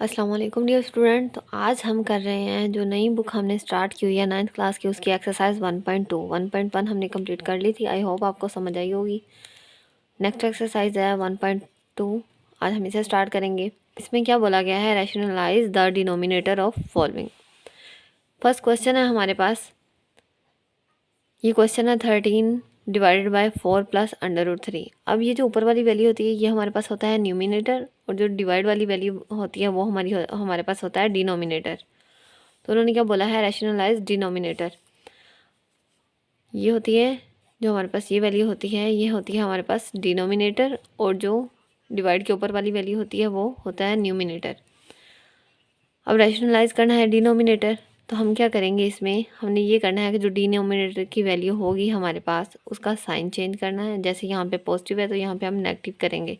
अस्सलाम वालेकुम dear student. तो आज हम कर रहे हैं जो नई बुक हमने स्टार्ट की हुई है 9th क्लास की, उसकी एक्सरसाइज 1.2 1.1 हमने कंप्लीट कर ली थी। आई होप आपको समझ आई होगी। नेक्स्ट एक्सरसाइज है 1.2। आज हम इसे स्टार्ट करेंगे। इसमें क्या बोला गया है, rationalise the denominator of following. First question है हमारे पास, ये क्वेश्चन है 13 divided by 4 plus under root 3। अब ये जो ऊपर वाली वैल्यू होती है ये हमारे पास होता है न्यूमिनेटर, और जो डिवाइड वाली वैल्यू होती है वो हमारे पास होता है डिनोमिनेटर। तो उन्होंने क्या बोला है, रैशनलाइज डिनोमिनेटर। ये होती है जो हमारे पास ये वैल्यू होती है, ये होती है हमारे पास डिनोमिनेटर, और जो डिवाइड के ऊपर वाली वैल्यू होती है वो होता है न्यूमिनेटर। अब रैशनलाइज करना है डिनोमिनेटर, तो हम क्या करेंगे, इसमें हमने ये करना है कि जो डिनोमिनेटर की वैल्यू होगी हमारे पास उसका साइन चेंज करना है। जैसे यहाँ पे पॉजिटिव है तो यहाँ पे हम नेगेटिव करेंगे,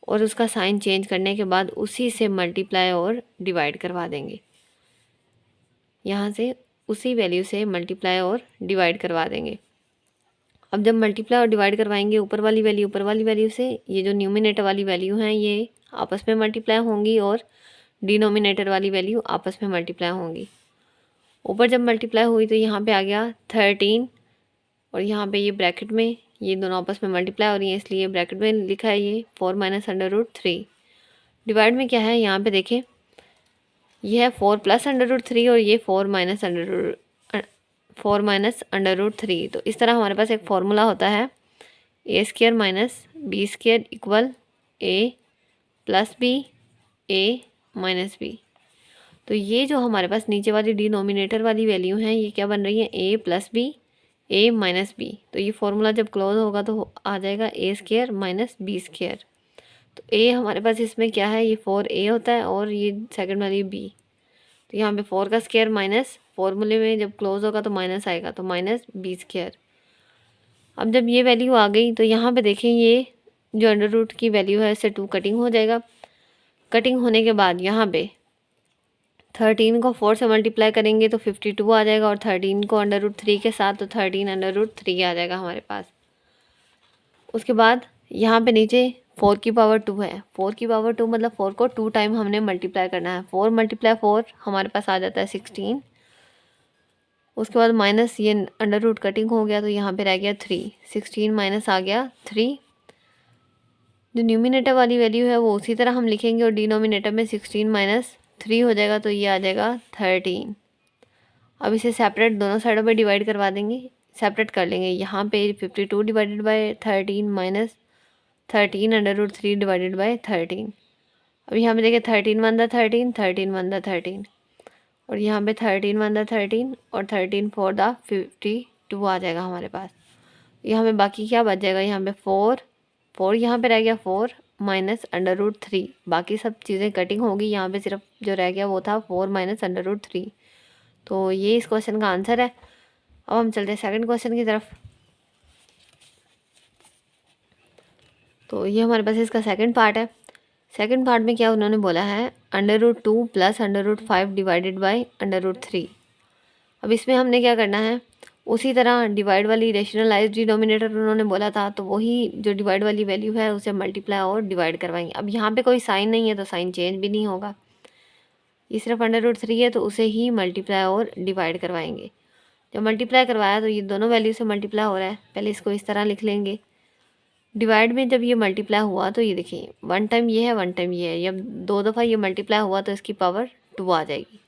और उसका साइन चेंज करने के बाद उसी से मल्टीप्लाई और डिवाइड करवा देंगे। यहाँ से उसी वैल्यू से मल्टीप्लाई और डिवाइड करवा देंगे। अब जब मल्टीप्लाई और डिवाइड करवाएंगे ऊपर वाली वैल्यू से, ये जो न्यूमिनेटर वाली वैल्यू हैं ये आपस में मल्टीप्लाई होंगी, और डिनोमिनेटर वाली वैल्यू आपस में मल्टीप्लाई होंगी। ऊपर जब मल्टीप्लाई हुई तो यहाँ पे आ गया 13, और यहाँ पे ये ब्रैकेट में ये दोनों आपस में मल्टीप्लाई हो रही हैं, इसलिए ब्रैकेट में लिखा है ये 4 माइनस अंडर रूट 3। डिवाइड में क्या है, यहाँ पे देखें ये है 4 प्लस अंडर रूट 3, और ये 4 माइनस अंडर रूट 3। तो इस तरह हमारे पास एक फॉर्मूला होता है, A square minus B square equal A plus B A minus B. तो ये जो हमारे पास नीचे वाली डिनोमिनेटर वाली वैल्यू हैं ये क्या बन रही है, ए plus B A minus B. तो ये फॉर्मूला जब क्लोज होगा तो आ जाएगा ए स्क्र माइनस बी स्क्र। तो ए हमारे पास इसमें क्या है, ये 4a होता है, और ये सेकंड वाली b। तो यहाँ पे 4 का स्क्वायर माइनस, फॉर्मूले में जब क्लोज होगा तो माइनस आएगा, तो माइनस बी स्क्वायर। अब जब ये वैल्यू आ गई तो यहाँ पे देखें ये जो अंडर रूट की वैल्यू है इससे 2 कटिंग हो जाएगा। कटिंग होने के बाद यहाँ पे 13 को 4 से मल्टीप्लाई करेंगे तो 52 आ जाएगा, और 13 को अंडर रूट 3 के साथ तो 13 अंडर रूट 3 आ जाएगा हमारे पास। उसके बाद यहाँ पे नीचे 4 की पावर 2 है। 4 की पावर 2 मतलब 4 को 2 टाइम हमने मल्टीप्लाई करना है। 4 मल्टीप्लाई 4 हमारे पास आ जाता है 16। उसके बाद माइनस ये अंडर रूट कटिंग हो गया तो यहाँ पे रह गया 3। 16 माइनस आ गया 3। जो न्यूमिनेटर वाली वैल्यू है वो उसी तरह हम लिखेंगे, और डिनोमिनेटर में 16 माइनस 3 हो जाएगा, तो ये आ जाएगा 13। अब इसे सेपरेट दोनों साइडों पे डिवाइड करवा देंगे, सेपरेट कर लेंगे। यहाँ पे 52 divided by 13 minus 13 under root 3 divided by 13। अब यहाँ पे देखिए 13 वन द 13, 13 वन द 13, और यहाँ पे 13 वन द 13 और 13 फोर द 52 आ जाएगा हमारे पास। यहाँ पे बाकी क्या बच जाएगा, यहाँ पे 4 यहाँ पे रह गया 4 माइनस अंडर रूट 3। बाकी सब चीज़ें कटिंग होगी, यहाँ पे सिर्फ जो रह गया वो था 4 माइनस अंडर रूट 3। तो ये इस क्वेश्चन का आंसर है। अब हम चलते हैं सेकंड क्वेश्चन की तरफ। तो ये हमारे पास इसका सेकंड पार्ट है। सेकंड पार्ट में क्या उन्होंने बोला है, under root 2 plus under root 5 divided by under root 3। अब इसमें हमने क्या करना है, उसी तरह डिवाइड वाली रेशनलाइज डिनोमिनेटर उन्होंने बोला था, तो वही जो डिवाइड वाली वैल्यू है उसे मल्टीप्लाई और डिवाइड करवाएंगे। अब यहाँ पे कोई साइन नहीं है तो साइन चेंज भी नहीं होगा, ये सिर्फ अंडर रूट 3 है तो उसे ही मल्टीप्लाई और डिवाइड करवाएंगे। जब मल्टीप्लाई करवाया तो ये दोनों वैल्यू से मल्टीप्लाई हो रहा है, पहले इसको इस तरह लिख लेंगे। डिवाइड में जब ये मल्टीप्लाई हुआ तो ये देखिए 1 टाइम ये है 1 टाइम ये है, जब 2 दफ़ा ये मल्टीप्लाई हुआ तो इसकी पावर 2 आ जाएगी।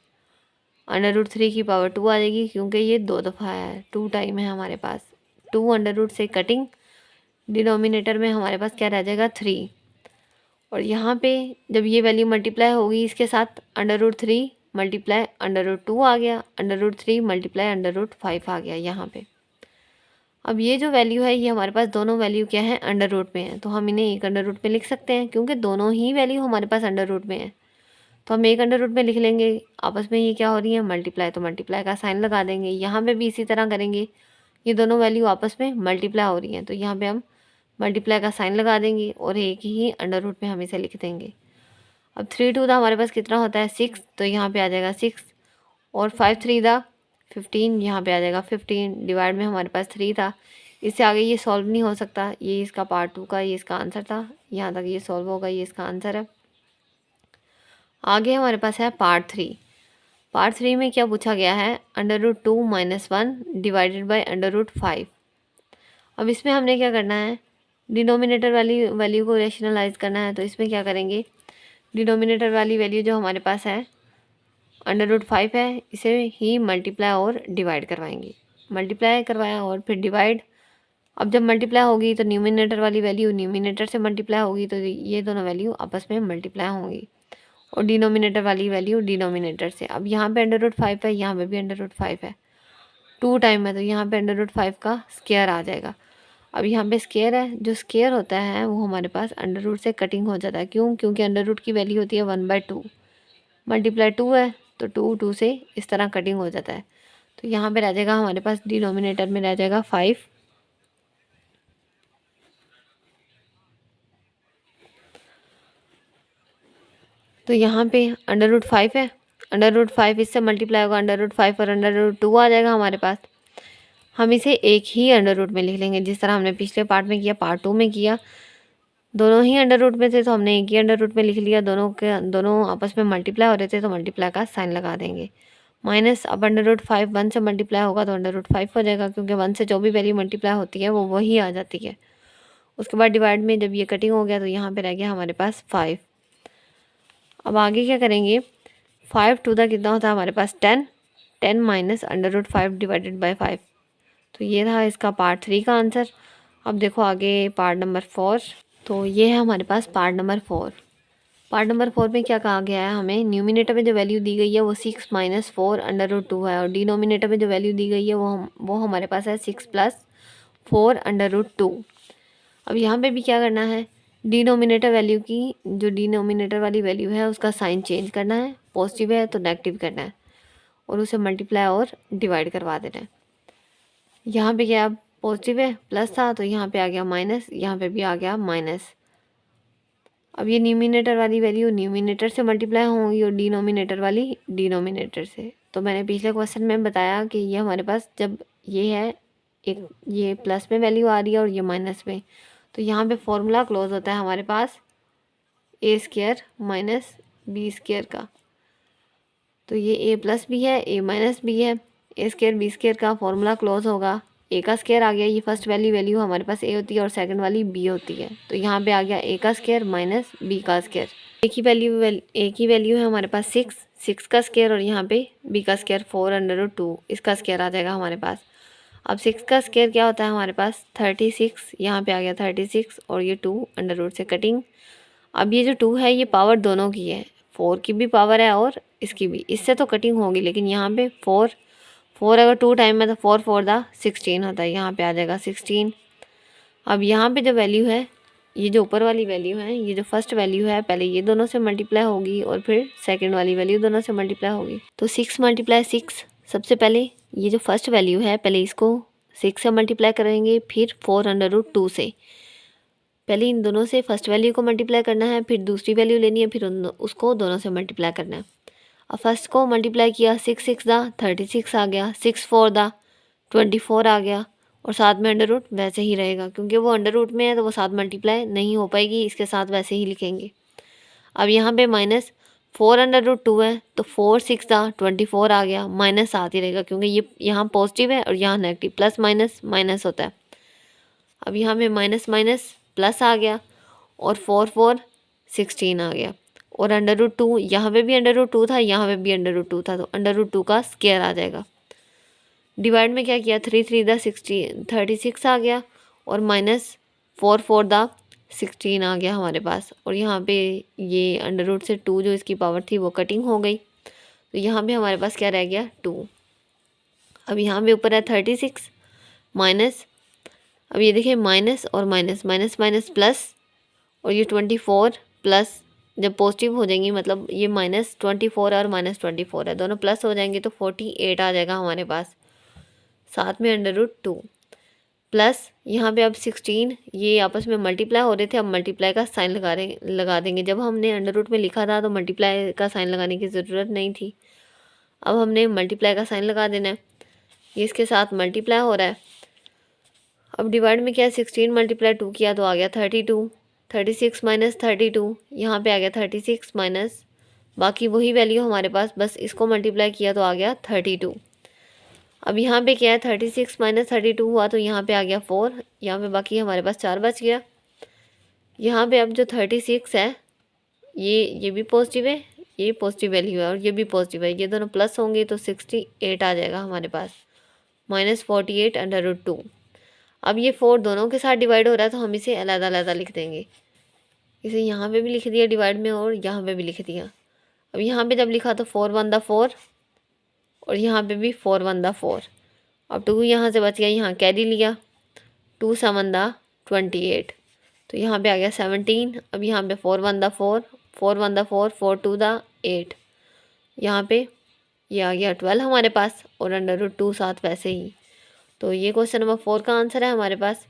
अंडर रूट 3 की पावर 2 आ जाएगी, क्योंकि ये 2 दफ़ा है, 2 टाइम है हमारे पास। 2 अंडर रूट से कटिंग, डिनोमिनेटर में हमारे पास क्या रह जाएगा 3। और यहाँ पे जब ये वैल्यू मल्टीप्लाई होगी इसके साथ under root 3 multiply under root 2 आ गया, under root 3 multiply under root 5 आ गया यहाँ पे। अब ये जो वैल्यू है ये हमारे पास दोनों वैल्यू क्या है, अंडर रूट में है, तो हम इन्हें एक अंडर रूट में लिख सकते हैं, क्योंकि दोनों ही वैल्यू हमारे पास अंडर रूट में है। तो हम एक अंडर रूट में लिख लेंगे, आपस में ये क्या हो रही है मल्टीप्लाई, तो मल्टीप्लाई का साइन लगा देंगे। यहाँ पे भी इसी तरह करेंगे, ये दोनों वैल्यू आपस में मल्टीप्लाई हो रही हैं, तो यहाँ पे हम मल्टीप्लाई का साइन लगा देंगे और एक ही अंडर रूट में हम इसे लिख देंगे। अब 3 टू दा हमारे पास कितना होता है 6, तो यहाँ पे आ जाएगा 6, और 5 3 दा 15, यहाँ पे आ जाएगा 15। डिवाइड में हमारे पास 3 था, इससे आगे ये सॉल्व नहीं हो सकता, ये इसका पार्ट 2 का ये इसका आंसर था, यहाँ तक ये सॉल्व होगा, ये इसका आंसर है। आगे हमारे पास है पार्ट 3। पार्ट 3 में क्या पूछा गया है, √2 - 1 डिवाइडेड बाई √5। अब इसमें हमने क्या करना है, डिनोमिनेटर वाली वैल्यू को रेशनलाइज करना है। तो इसमें क्या करेंगे, डिनोमिनेटर वाली वैल्यू जो हमारे पास है √5 है, इसे ही मल्टीप्लाई और डिवाइड करवाएंगे। मल्टीप्लाई करवाया और फिर डिवाइड। अब जब मल्टीप्लाई होगी तो न्यूमिनेटर वाली वैल्यू न्यूमिनेटर से मल्टीप्लाई होगी, तो ये दोनों वैल्यू आपस में मल्टीप्लाई होंगी, और डिनोमिनेटर वाली वैल्यू डिनोमिनेटर से। अब यहाँ पे √5 है, यहाँ पे भी √5 है, 2 टाइम है, तो यहाँ पे √5 का स्क्वायर आ जाएगा। अब यहाँ पे स्क्वायर है, जो स्क्वायर होता है वो हमारे पास अंडर से कटिंग हो जाता है। क्यों? क्योंकि अंडर की वैल्यू होती है 1/2, मल्टीप्लाई 2 है तो 2 से इस तरह कटिंग हो जाता है। तो यहाँ पे रह जाएगा हमारे पास डिनोमिनेटर में रह जाएगा 5। तो यहाँ पे √5 है, √5 इससे मल्टीप्लाई होगा, √5 और √2 आ जाएगा हमारे पास। हम इसे एक ही अंडर में लिख लेंगे, जिस तरह हमने पिछले पार्ट में किया, पार्ट 2 में किया। दोनों ही अंडर में थे तो हमने एक ही अंडर में लिख लिया। दोनों आपस में मल्टीप्लाई हो रहे थे तो मल्टीप्लाई का साइन लगा देंगे। माइनस, अब √5 1 से मल्टीप्लाई होगा तो √5 हो जाएगा, क्योंकि 1 से जो भी वैल्यू मल्टीप्लाई होती है वो वही आ जाती है। उसके बाद डिवाइड में जब ये कटिंग हो गया तो यहाँ पे रह गया हमारे पास 5। अब आगे क्या करेंगे, 5 टू द कितना होता है हमारे पास 10 माइनस √5 डिवाइडेड बाई 5। तो ये था इसका पार्ट 3 का आंसर। अब देखो आगे पार्ट नंबर 4। तो ये है हमारे पास पार्ट नंबर 4। पार्ट नंबर 4 में क्या कहा गया है, हमें न्यूमिनेटर में जो वैल्यू दी गई है वो 6 - 4 √2 है, और डिनोमिनेटर में जो वैल्यू दी गई है वो हमारे पास है 6 + 4 √2। अब यहाँ पे भी क्या करना है, डिनोमिनेटर वैल्यू की, जो डिनोमिनेटर वाली वैल्यू है उसका साइन चेंज करना है, पॉजिटिव है तो नेगेटिव करना है, और उसे मल्टीप्लाई और डिवाइड करवा देना है। यहाँ पे क्या पॉजिटिव है, प्लस था तो यहाँ पे आ गया माइनस, यहाँ पे भी आ गया माइनस। अब ये न्यूमिनेटर वाली वैल्यू न्यूमिनेटर से मल्टीप्लाई होंगी और डिनोमिनेटर वाली डिनोमिनेटर से। तो मैंने पिछले क्वेश्चन में बताया कि ये हमारे पास जब ये है, एक ये प्लस में वैल्यू आ रही है और ये माइनस में, तो यहाँ पे फॉर्मूला क्लोज होता है हमारे पास a² माइनस b² का। तो ये a प्लस भी है, a माइनस भी है, a² b² का फॉर्मूला क्लोज होगा। a का स्क्वायर आ गया, ये फर्स्ट वैल्यू हमारे पास a होती है और सेकंड वाली b होती है। तो यहाँ पे आ गया a का स्क्वायर माइनस b का स्क्वायर। a की वैल्यू है हमारे पास 6 का स्क्वायर, और यहाँ पे b का स्क्वायर 4/2, इसका स्क्वायर आ जाएगा हमारे पास। अब 6 का स्क्वायर क्या होता है हमारे पास 36, यहाँ पे आ गया 36, और ये 2 से कटिंग। अब ये जो 2 है ये पावर दोनों की है, 4 की भी पावर है और इसकी भी, इससे तो कटिंग होगी, लेकिन यहाँ पे 4 अगर 2 टाइम में तो 4 4 दा 16 होता है, यहाँ पे आ जाएगा 16। अब यहाँ पे जो वैल्यू है, ये जो ऊपर वाली वैल्यू है, ये जो फर्स्ट वैल्यू है, पहले ये दोनों से मल्टीप्लाई होगी और फिर सेकंड वाली वैल्यू दोनों से मल्टीप्लाई होगी। तो 6 × 6, सबसे पहले ये जो फर्स्ट वैल्यू है पहले इसको 6 से मल्टीप्लाई करेंगे, फिर 4/2 से। पहले इन दोनों से फर्स्ट वैल्यू को मल्टीप्लाई करना है, फिर दूसरी वैल्यू लेनी है, फिर उसको दोनों से मल्टीप्लाई करना है। अब फर्स्ट को मल्टीप्लाई किया, 6 6 दा 36 आ गया, 6 4 दा 24 आ गया, और साथ में अंडर रूट वैसे ही रहेगा, क्योंकि वो अंडर रूट में है तो वो साथ मल्टीप्लाई नहीं हो पाएगी, इसके साथ वैसे ही लिखेंगे। अब यहाँ पे माइनस 4/2 है, तो 4 6 दा 24 आ गया, माइनस साथ ही रहेगा, क्योंकि ये यहाँ पॉजिटिव है और यहाँ नेगेटिव, प्लस माइनस माइनस होता है। अब यहाँ पे माइनस माइनस प्लस आ गया, और 4 4 16 आ गया, और √2, यहाँ पे भी √2 था, यहाँ पे भी √2 था, तो √2 का स्क्वायर आ जाएगा। डिवाइड में क्या किया, 3 3 दा 36 आ गया, और माइनस 4 4 दा 16 आ गया हमारे पास, और यहाँ पे ये अंडर से 2 जो इसकी पावर थी वो कटिंग हो गई, तो यहाँ पे हमारे पास क्या रह गया 2। अब यहाँ पे ऊपर है 36 माइनस, अब ये देखिए माइनस और माइनस, माइनस माइनस प्लस, और ये 24 प्लस, जब पॉजिटिव हो जाएंगी मतलब ये -24 और -24 है, दोनों प्लस हो जाएंगे तो 48 आ जाएगा हमारे पास, साथ में √2 प्लस यहाँ पे अब 16, ये आपस में मल्टीप्लाई हो रहे थे, अब मल्टीप्लाई का साइन लगा देंगे। जब हमने अंडर में लिखा था तो मल्टीप्लाई का साइन लगाने की ज़रूरत नहीं थी, अब हमने मल्टीप्लाई का साइन लगा देना है, ये इसके साथ मल्टीप्लाई हो रहा है। अब डिवाइड में क्या है, 16 × 2 किया तो आ गया 32, 36 - 32, यहाँ पे आ गया 36 - बाकी वही वैल्यू हमारे पास, बस इसको मल्टीप्लाई किया तो आ गया 32। अब यहाँ पे क्या है, 36 माइनस 32 हुआ तो यहाँ पे आ गया 4, यहाँ पे बाकी हमारे पास 4 बच गया। यहाँ पे अब जो 36 है ये भी पॉजिटिव है, ये पॉजिटिव वैल्यू है और ये भी पॉजिटिव है, ये दोनों प्लस होंगे तो 68 आ जाएगा हमारे पास, -48/√2। अब ये 4 दोनों के साथ डिवाइड हो रहा है तो हम इसे अलग अलग लिख देंगे। इसे यहाँ पे भी लिख दिया डिवाइड में और यहाँ पे भी लिख दिया। अब यहाँ पे जब लिखा तो 4 1 4 और यहाँ पे भी 4 1 4। अब 2 यहाँ से बच गया, यहाँ कैरी लिया, 2 7 28 तो यहाँ पे आ गया 17। अब यहाँ पे 4 1 4 4 1 4 4 2 8, यहाँ पे ये आ गया 12 हमारे पास और √2 साथ वैसे ही। तो ये क्वेश्चन नंबर 4 का आंसर है हमारे पास।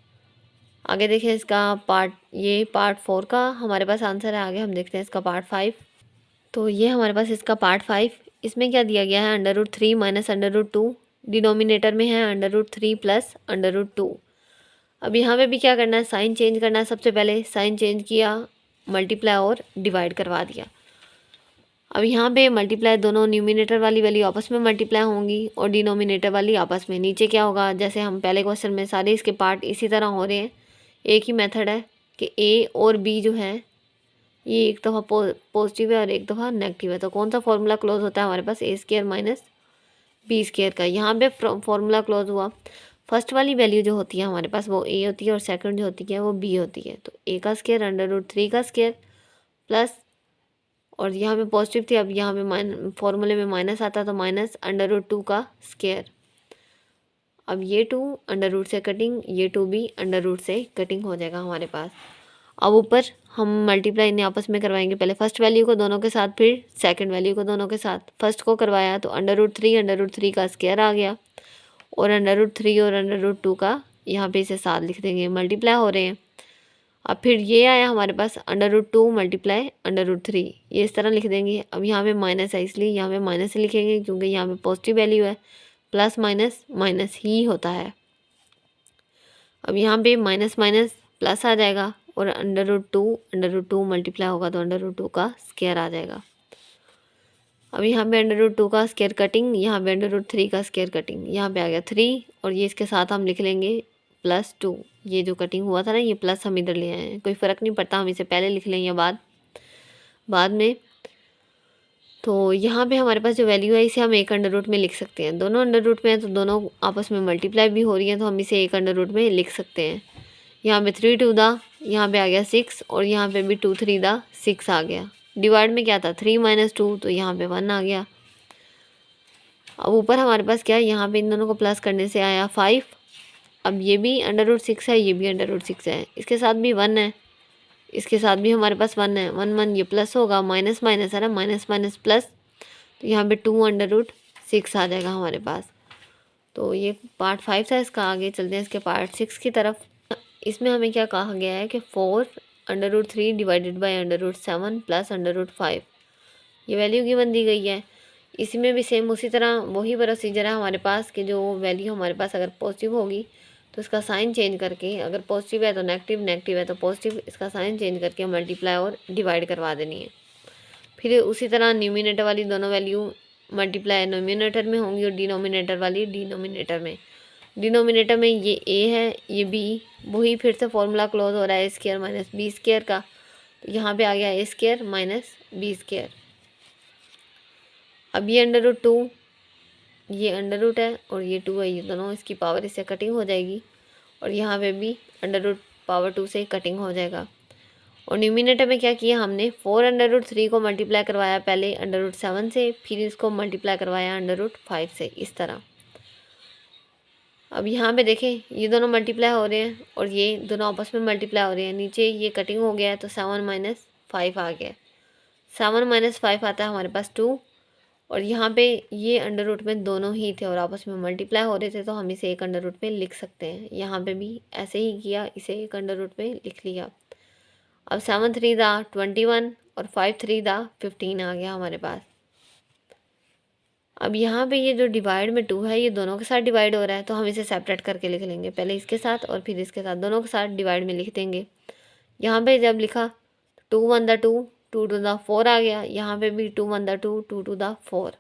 आगे देखें इसका ये पार्ट 4 का हमारे पास आंसर है। आगे हम देखते हैं इसका पार्ट 5। तो ये हमारे पास इसका पार्ट 5, इसमें क्या दिया गया है, √3 माइनस √2, डिनोमिनेटर में है √3 प्लस √2। अब यहाँ पे भी क्या करना है, साइन चेंज करना है। सबसे पहले साइन चेंज किया, मल्टीप्लाई और डिवाइड करवा दिया। अब यहाँ पे मल्टीप्लाई, दोनों न्यूमिनेटर वाली वैल्यू आपस में मल्टीप्लाई होंगी और डिनोमिनेटर वाली आपस में। नीचे क्या होगा, जैसे हम पहले क्वेश्चन में सारे इसके पार्ट इसी तरह हो रहे हैं। एक ही मेथड है कि ए और बी जो है ये एक दफ़ा पॉजिटिव है और एक दफ़ा नेगेटिव है, तो कौन सा फॉर्मूला क्लोज होता है हमारे पास, a² माइनस b² का। यहाँ पे फॉर्मूला क्लोज हुआ। फर्स्ट वाली वैल्यू जो होती है हमारे पास वो a होती है और सेकंड जो होती है वो b होती है। तो a का स्क्वायर √3 का स्क्वायर प्लस, और यहाँ पे पॉजिटिव थी, अब यहाँ पे फॉर्मूले में माइनस आता तो माइनस √2 का स्क्वायर। अब ये 2 √ से कटिंग, ये 2 भी √ से कटिंग हो जाएगा हमारे पास। अब ऊपर हम मल्टीप्लाई इन्हें आपस में करवाएंगे, पहले फर्स्ट वैल्यू को दोनों के साथ, फिर सेकंड वैल्यू को दोनों के साथ। फर्स्ट को करवाया तो √3 का स्क्वायर आ गया और √3 और √2 का यहाँ पे इसे साथ लिख देंगे, मल्टीप्लाई हो रहे हैं। अब फिर ये आया हमारे पास √2 मल्टीप्लाई √3, ये इस तरह लिख देंगे। अब यहाँ पे माइनस है इसलिए यहाँ पे माइनस से लिखेंगे क्योंकि यहाँ पे पॉजिटिव वैल्यू है, प्लस माइनस माइनस ही होता है। अब यहाँ पे माइनस माइनस प्लस आ जाएगा और √2 मल्टीप्लाई होगा तो √2 का स्क्वायर आ जाएगा। अब यहाँ पे √2 का स्क्वायर कटिंग, यहाँ पे √3 का स्क्वायर कटिंग, यहाँ पे आ गया 3 और ये इसके साथ हम लिख लेंगे +2। ये जो कटिंग हुआ था ना, ये प्लस हम इधर ले आए हैं, कोई फ़र्क नहीं पड़ता हम इसे पहले लिख लें या बाद में। तो यहाँ पे हमारे पास जो वैल्यू है इसे हम एक √ में लिख सकते हैं। दोनों √ में है तो दोनों आपस में मल्टीप्लाई भी हो रही है तो हम इसे एक √ में लिख सकते हैं। यहाँ पे 3 2 यहाँ पे आ गया 6 और यहाँ पे भी 2 3 6 आ गया। डिवाइड में क्या था, 3 - 2 तो यहाँ पे 1 आ गया। अब ऊपर हमारे पास क्या है, यहाँ पे इन दोनों को प्लस करने से आया 5। अब ये भी √6 है, ये भी √6 है, इसके साथ भी 1 है, इसके साथ भी हमारे पास 1 है, 1 1 ये प्लस होगा, माइनस माइनस है ना, माइनस माइनस प्लस, तो यहाँ पे 2 √6 आ जाएगा हमारे पास। तो ये पार्ट 5 था इसका। आगे चलते हैं इसके पार्ट 6 की तरफ। इसमें हमें क्या कहा गया है कि 4 √3 डिवाइडेड बाई √7 प्लस √5, ये वैल्यू गिवन दी गई है। इसमें भी सेम उसी तरह वही प्रोसीजर है हमारे पास कि जो वैल्यू हमारे पास अगर पॉजिटिव होगी तो इसका साइन चेंज करके, अगर पॉजिटिव है तो नेगेटिव, नेगेटिव है तो पॉजिटिव, इसका साइन चेंज करके मल्टीप्लाई और डिवाइड करवा देनी है। फिर उसी तरह न्यूमिनेटर वाली दोनों वैल्यू मल्टीप्लाई न्यूमिनेटर में होंगी और डिनोमिनेटर वाली डिनोमिनेटर में। डिनोमिनेटर में ये a है, ये b, वही फिर से फॉर्मूला क्लोज हो रहा है a² माइनस b² का। तो यहाँ पे आ गया a² माइनस b²। अब ये √2, ये √ है और ये 2 है, ये दोनों इसकी पावर इससे कटिंग हो जाएगी और यहाँ पे भी √2 से कटिंग हो जाएगा। और न्यूमिनेटर में क्या किया हमने, 4 √3 को मल्टीप्लाई करवाया पहले √7 से, फिर इसको मल्टीप्लाई करवाया √5 से, इस तरह। अब यहाँ पे देखें ये दोनों मल्टीप्लाई हो रहे हैं और ये दोनों आपस में मल्टीप्लाई हो रहे हैं। नीचे ये कटिंग हो गया है तो 7 - 5 आ गया। 7 - 5 आता है हमारे पास 2 और यहाँ पे ये √ में दोनों ही थे और आपस में मल्टीप्लाई हो रहे थे तो हम इसे एक √ में लिख सकते हैं। यहाँ पे भी ऐसे ही किया, इसे एक √ में लिख लिया। अब 7 3 21 और 5 3 15 आ गया हमारे पास। अब यहाँ पे ये जो डिवाइड में 2 है ये दोनों के साथ डिवाइड हो रहा है तो हम इसे सेपरेट करके लिख लेंगे, पहले इसके साथ और फिर इसके साथ, दोनों के साथ डिवाइड में लिख देंगे। यहाँ पे जब लिखा 2 1 2 2 टू द 4 आ गया, यहाँ पे भी 2 1 2 2 टू द 4।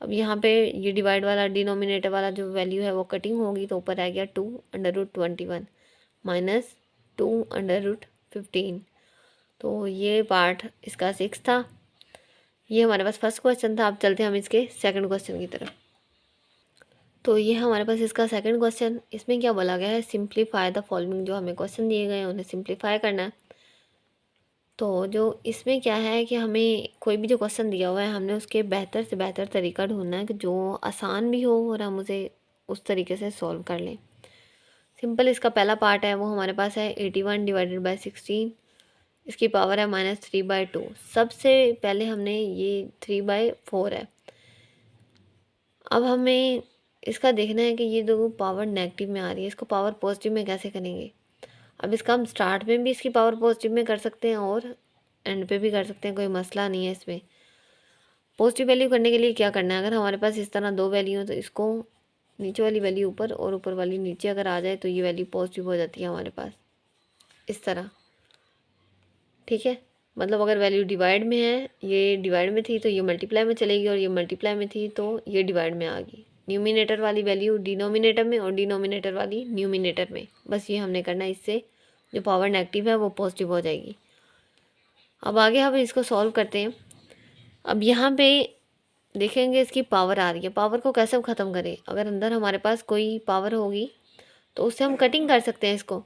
अब यहाँ पे ये डिवाइड वाला डिनोमिनेटर वाला जो वैल्यू है वो कटिंग होगी, तो ऊपर आ गया 2√21 माइनस 2√15। तो ये पार्ट इसका 6 था। ये हमारे पास फर्स्ट क्वेश्चन था। अब चलते हैं हम इसके सेकंड क्वेश्चन की तरफ। तो ये हमारे पास इसका सेकंड क्वेश्चन। इसमें क्या बोला गया है, सिंप्लीफाई द फॉलोइंग। जो हमें क्वेश्चन दिए गए हैं उन्हें सिंप्लीफाई करना है। तो जो इसमें क्या है कि हमें कोई भी जो क्वेश्चन दिया हुआ है हमने उसके बेहतर से बेहतर तरीका ढूंढना है कि जो आसान भी हो और हम उसे उस तरीके से सॉल्व कर लें। सिंपल इसका पहला पार्ट है वो हमारे पास है 81 डिवाइडेड बाई 16, इसकी पावर है -3/2। सबसे पहले हमने ये 3/4 है। अब हमें इसका देखना है कि ये दो पावर नेगेटिव में आ रही है, इसको पावर पॉजिटिव में कैसे करेंगे। अब इसका हम स्टार्ट में भी इसकी पावर पॉजिटिव में कर सकते हैं और एंड पे भी कर सकते हैं, कोई मसला नहीं है इसमें। पॉजिटिव वैल्यू करने के लिए क्या करना है, अगर हमारे पास इस तरह दो वैल्यू हो तो इसको नीचे वाली वैल्यू ऊपर और ऊपर वाली नीचे अगर आ जाए तो ये वैल्यू पॉजिटिव हो जाती है हमारे पास इस तरह। ठीक है, मतलब अगर वैल्यू डिवाइड में है, ये डिवाइड में थी तो ये मल्टीप्लाई में चलेगी, और ये मल्टीप्लाई में थी तो ये डिवाइड में आ गई। न्यूमिनेटर वाली वैल्यू डिनोमिनेटर में और डिनोमिनेटर वाली न्यूमिनेटर में। बस ये हमने करना है, इससे जो पावर नेगेटिव है वो पॉजिटिव हो जाएगी। अब आगे हम इसको सॉल्व करते हैं। अब यहाँ पे देखेंगे इसकी पावर आ रही है, पावर को कैसे ख़त्म करें। अगर अंदर हमारे पास कोई पावर होगी तो उससे हम कटिंग कर सकते हैं इसको।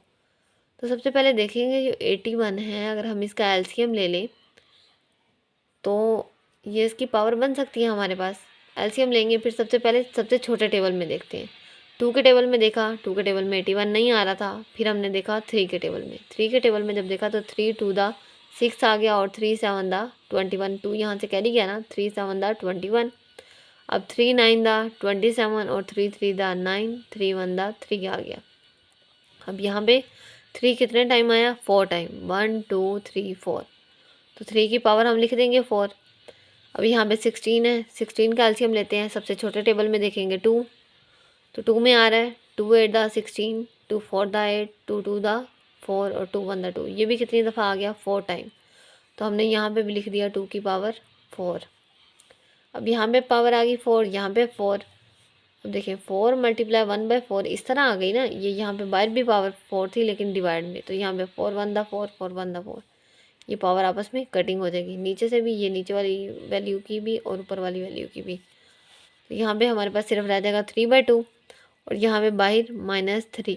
तो सबसे पहले देखेंगे जो 81 है, अगर हम इसका एलसीएम ले लें तो ये इसकी पावर बन सकती है हमारे पास। एलसीएम लेंगे, फिर सबसे पहले सबसे छोटे टेबल में देखते हैं। 2 के टेबल में देखा, 2 के टेबल में 81 नहीं आ रहा था। फिर हमने देखा 3 के टेबल में, 3 के टेबल में जब देखा तो 3 2 द 6 आ गया और 3 7 द 21। 2 यहाँ से कैरी गया ना, 3 7 द 21। अब 3 9 द 27 और 3 3 द 9, 3 1 द 3 आ गया। अब यहाँ पे 3 कितने टाइम आया, 4 टाइम, 1 2 3 4। तो 3 की पावर हम लिख देंगे 4। अब यहाँ पे 16 है, 16 का एलसीएम लेते हैं। सबसे छोटे टेबल में देखेंगे 2, तो 2 में आ रहा है 2 8 द 16, 2 4 द 8, 2 2 द 4 और 2 1 द 2। ये भी कितनी दफ़ा आ गया, 4 टाइम। तो हमने यहाँ पे भी लिख दिया 2 की पावर 4। अब यहाँ पे पावर आ गई 4, यहाँ पे 4। अब देखिए 4 मल्टीप्लाई 1/4 इस तरह आ गई ना। ये यहाँ पे बाहर भी पावर 4 थी लेकिन डिवाइड में, तो यहाँ पे 4 1 द 4, 4 1 द 4। ये पावर आपस में कटिंग हो जाएगी, नीचे से भी, ये नीचे वाली वैल्यू की भी और ऊपर वाली वैल्यू की भी। तो यहाँ पे हमारे पास सिर्फ रह जाएगा 3/2 और यहाँ पे बाहर -3।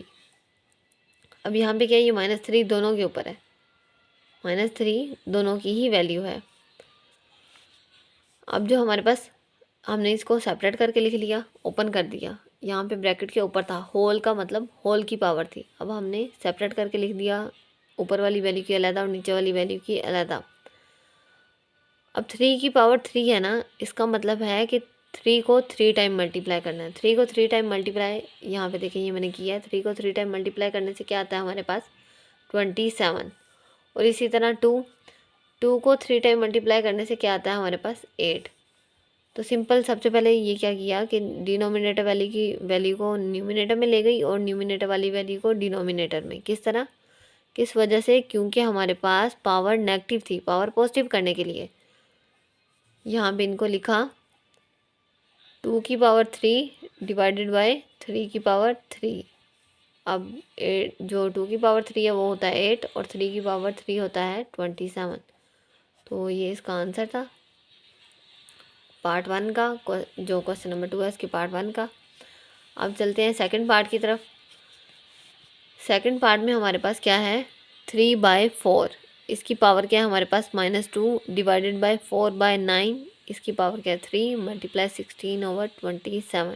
अब यहाँ पे क्या है, ये -3 दोनों के ऊपर है, -3 दोनों की ही वैल्यू है। अब जो हमारे पास, हमने इसको सेपरेट करके लिख लिया, ओपन कर दिया। यहाँ पे ब्रैकेट के ऊपर था, होल का मतलब होल की पावर थी। अब हमने सेपरेट करके लिख दिया, ऊपर वाली वैल्यू की अलग और नीचे वाली वैल्यू की अलग। अब 3 की पावर 3 है ना, इसका मतलब है कि 3 को 3 टाइम मल्टीप्लाई करना है। 3 को 3 टाइम मल्टीप्लाई, यहाँ पे देखिए ये मैंने किया है। 3 को 3 टाइम मल्टीप्लाई करने से क्या आता है हमारे पास, 27। और इसी तरह 2 को 3 टाइम मल्टीप्लाई करने से क्या आता है हमारे पास, 8। तो सिंपल सबसे पहले ये क्या किया कि डिनोमिनेटर वैल्यू की वैल्यू को न्यूमिनेटर में ले गई और न्यूमिनेटर वाली वैल्यू को डिनोमिनेटर में। किस तरह, किस वजह से, क्योंकि हमारे पास पावर नेगेटिव थी, पावर पॉजिटिव करने के लिए यहाँ पे इनको लिखा 2 की पावर 3 डिवाइडेड बाय 3 की पावर 3। अब 8, जो 2 की पावर 3 है वो होता है 8 और 3 की पावर 3 होता है 27। तो ये इसका आंसर था पार्ट 1 का, जो क्वेश्चन नंबर 2 है इसके पार्ट 1 का। अब चलते हैं सेकंड पार्ट की तरफ। सेकंड पार्ट में हमारे पास क्या है, 3/4। इसकी पावर क्या है हमारे पास, -2 डिवाइडेड बाय 4/9। इसकी पावर क्या है, 3 मल्टीप्लाई 16/27।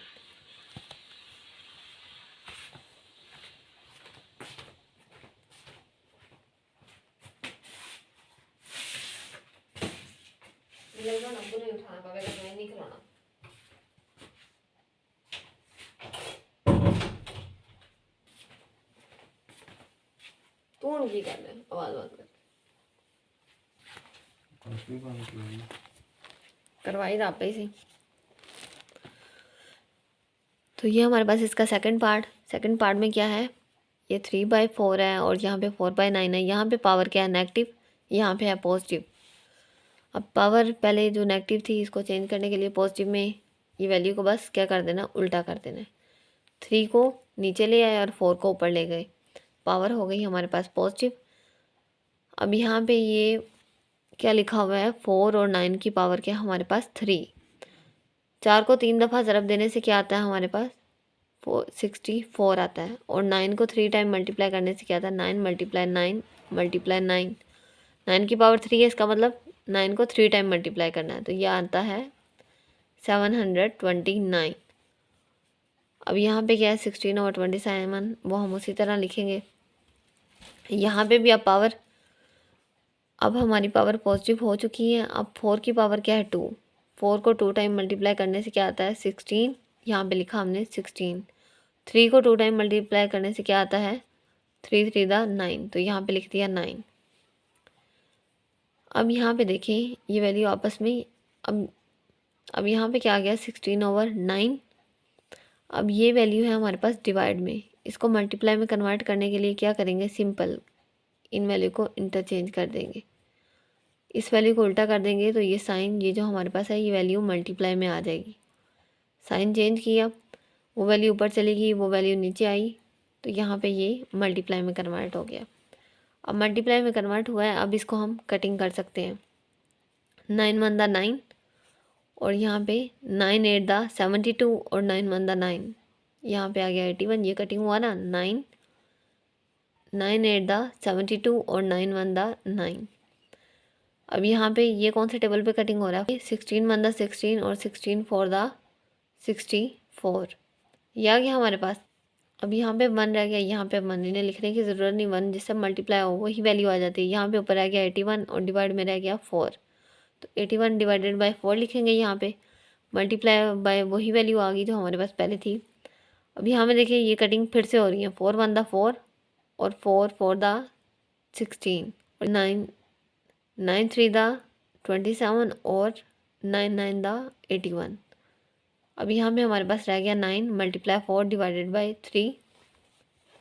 तू उनकी कर रहे, आवाज बंद कर, करवाई था आप ही से। तो ये हमारे पास इसका सेकंड पार्ट में क्या है, ये 3/4 है और यहाँ पे 4/9 है। यहाँ पे पावर क्या है, नेगेटिव, यहाँ पे है पॉजिटिव। अब पावर पहले जो नेगेटिव थी इसको चेंज करने के लिए पॉजिटिव में ये वैल्यू को बस क्या कर देना, उल्टा कर देना है। 3 को नीचे ले आए और 4 को ऊपर ले गए, पावर हो गई हमारे पास पॉजिटिव। अब यहाँ पे ये क्या लिखा हुआ है, 4 और 9 की पावर क्या हमारे पास 3। 4 को 3 दफ़ा ज़रब देने से क्या आता है हमारे पास 64 आता है, और 9 को 3 टाइम मल्टीप्लाई करने से क्या आता है 9 मल्टीप्लाई 9 मल्टीप्लाई 9। 9 की पावर 3 है, इसका मतलब 9 को 3 टाइम मल्टीप्लाई करना है, तो यह आता है 729। अब यहाँ पे क्या है 16 और 27, वो हम उसी तरह लिखेंगे। यहाँ पे भी अब पावर, अब हमारी पावर पॉजिटिव हो चुकी है। अब 4 की पावर क्या है 2, 4 को 2 टाइम मल्टीप्लाई करने से क्या आता है 16, यहाँ पे लिखा हमने 16। 3 को 2 टाइम मल्टीप्लाई करने से क्या आता है 3 3 दा 9, तो यहाँ पे लिख दिया 9। अब यहाँ पे देखें ये वैल्यू आपस में, अब यहाँ पे क्या आ गया 16/9। अब ये वैल्यू है हमारे पास डिवाइड में, इसको मल्टीप्लाई में कन्वर्ट करने के लिए क्या करेंगे, सिंपल इन वैल्यू को इंटरचेंज कर देंगे, इस वैल्यू को उल्टा कर देंगे, तो ये साइन, ये जो हमारे पास है ये वैल्यू मल्टीप्लाई में आ जाएगी। साइन चेंज किया, वो वैल्यू ऊपर चली गई, वो वैल्यू नीचे आई, तो यहाँ पे ये मल्टीप्लाई में कन्वर्ट हो गया। अब मल्टीप्लाई में कन्वर्ट हुआ है, अब इसको हम कटिंग कर सकते हैं। 9 1 दा 9, और यहाँ पे 9 8 दा 72, और 9 1 दा 9, यहाँ पे आ गया 81। ये कटिंग हुआ ना, 9 9 8 दा 72 और 9 1 दा 9। अब यहाँ पे ये कौन से टेबल पे कटिंग हो रहा है, 16 1 दा 16 और 16 4 दा 64, ये आ गया हमारे पास। अब यहाँ पे 1 रह गया, यहाँ पे 1 इन्हें लिखने की ज़रूरत नहीं, 1 जिससे मल्टीप्लाई हो वही वैल्यू आ जाती है। यहाँ पे ऊपर रह गया 81 और डिवाइड में रह गया 4, तो 81 डिवाइडेड बाय 4 लिखेंगे, यहाँ पे मल्टीप्लाई बाय वही वैल्यू आ गई जो हमारे पास पहले थी। अब यहाँ पे देखिए ये कटिंग फिर से हो रही है, 4 1 दा 4 और 4 4 दा 16 और 9 9 3 दा 27 और 9 9 दा 81। अब यहाँ पे हमारे पास रह गया 9 मल्टीप्लाई 4 डिवाइडेड बाई 3,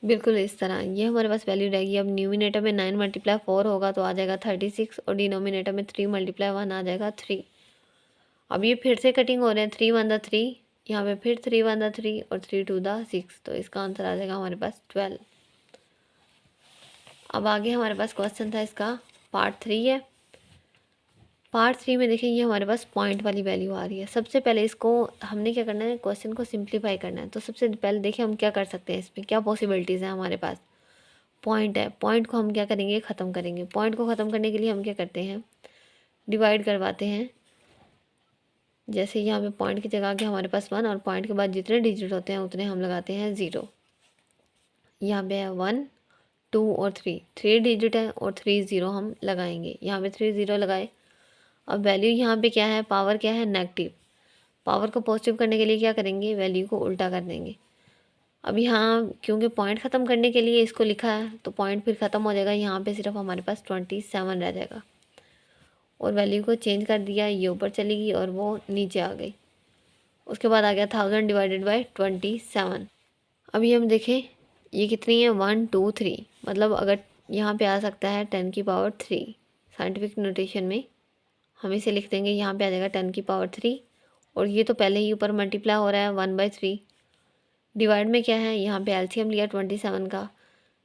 बिल्कुल इस तरह ये हमारे पास वैल्यू रहेगी। अब न्यूमिनेटर में 9 मल्टीप्लाई 4 होगा तो आ जाएगा 36, और डिनोमिनेटर में 3 मल्टीप्लाई 1 आ जाएगा 3। अब ये फिर से कटिंग हो रहे हैं, 3 1 दा 3, यहाँ पे फिर 3 1 दा 3 और 3 2 दा 6, तो इसका आंसर आ जाएगा हमारे पास 12। अब आगे हमारे पास क्वेश्चन था, इसका पार्ट 3 है। पार्ट 3 में देखिए ये हमारे पास पॉइंट वाली वैल्यू आ रही है। सबसे पहले इसको हमने क्या करना है, क्वेश्चन को सिंप्लीफाई करना है। तो सबसे पहले देखिए हम क्या कर सकते हैं, इसमें क्या पॉसिबिलिटीज़ हैं हमारे पास। पॉइंट है, पॉइंट को हम क्या करेंगे, ख़त्म करेंगे। पॉइंट को ख़त्म करने के लिए हम क्या करते हैं, डिवाइड करवाते हैं। जैसे यहाँ पे पॉइंट की जगह के हमारे पास 1, और पॉइंट के बाद जितने डिजिट होते हैं उतने हम लगाते हैं 0। यहाँ पे है 1 2 और 3 डिजिट है और 3 0 हम लगाएंगे। यहाँ पे 3 0 लगाए। अब वैल्यू यहाँ पे क्या है, पावर क्या है नेगेटिव, पावर को पॉजिटिव करने के लिए क्या करेंगे, वैल्यू को उल्टा कर देंगे। अब यहाँ क्योंकि पॉइंट ख़त्म करने के लिए इसको लिखा है तो पॉइंट फिर ख़त्म हो जाएगा, यहाँ पे सिर्फ हमारे पास 27 रह जाएगा, और वैल्यू को चेंज कर दिया, ये ऊपर चली गई और वो नीचे आ गई। उसके बाद आ गया 1000 डिवाइडेड बाई 27। अभी हम देखें ये कितनी है, 1 2 3, मतलब अगर यहाँ पे आ सकता है 10 की पावर 3, साइंटिफिक नोटेशन में हम इसे लिख देंगे, यहाँ पे आ जाएगा 10 की पावर 3, और ये तो पहले ही ऊपर मल्टीप्लाई हो रहा है 1/3। डिवाइड में क्या है, यहाँ पे एलसीएम लिया 27 का,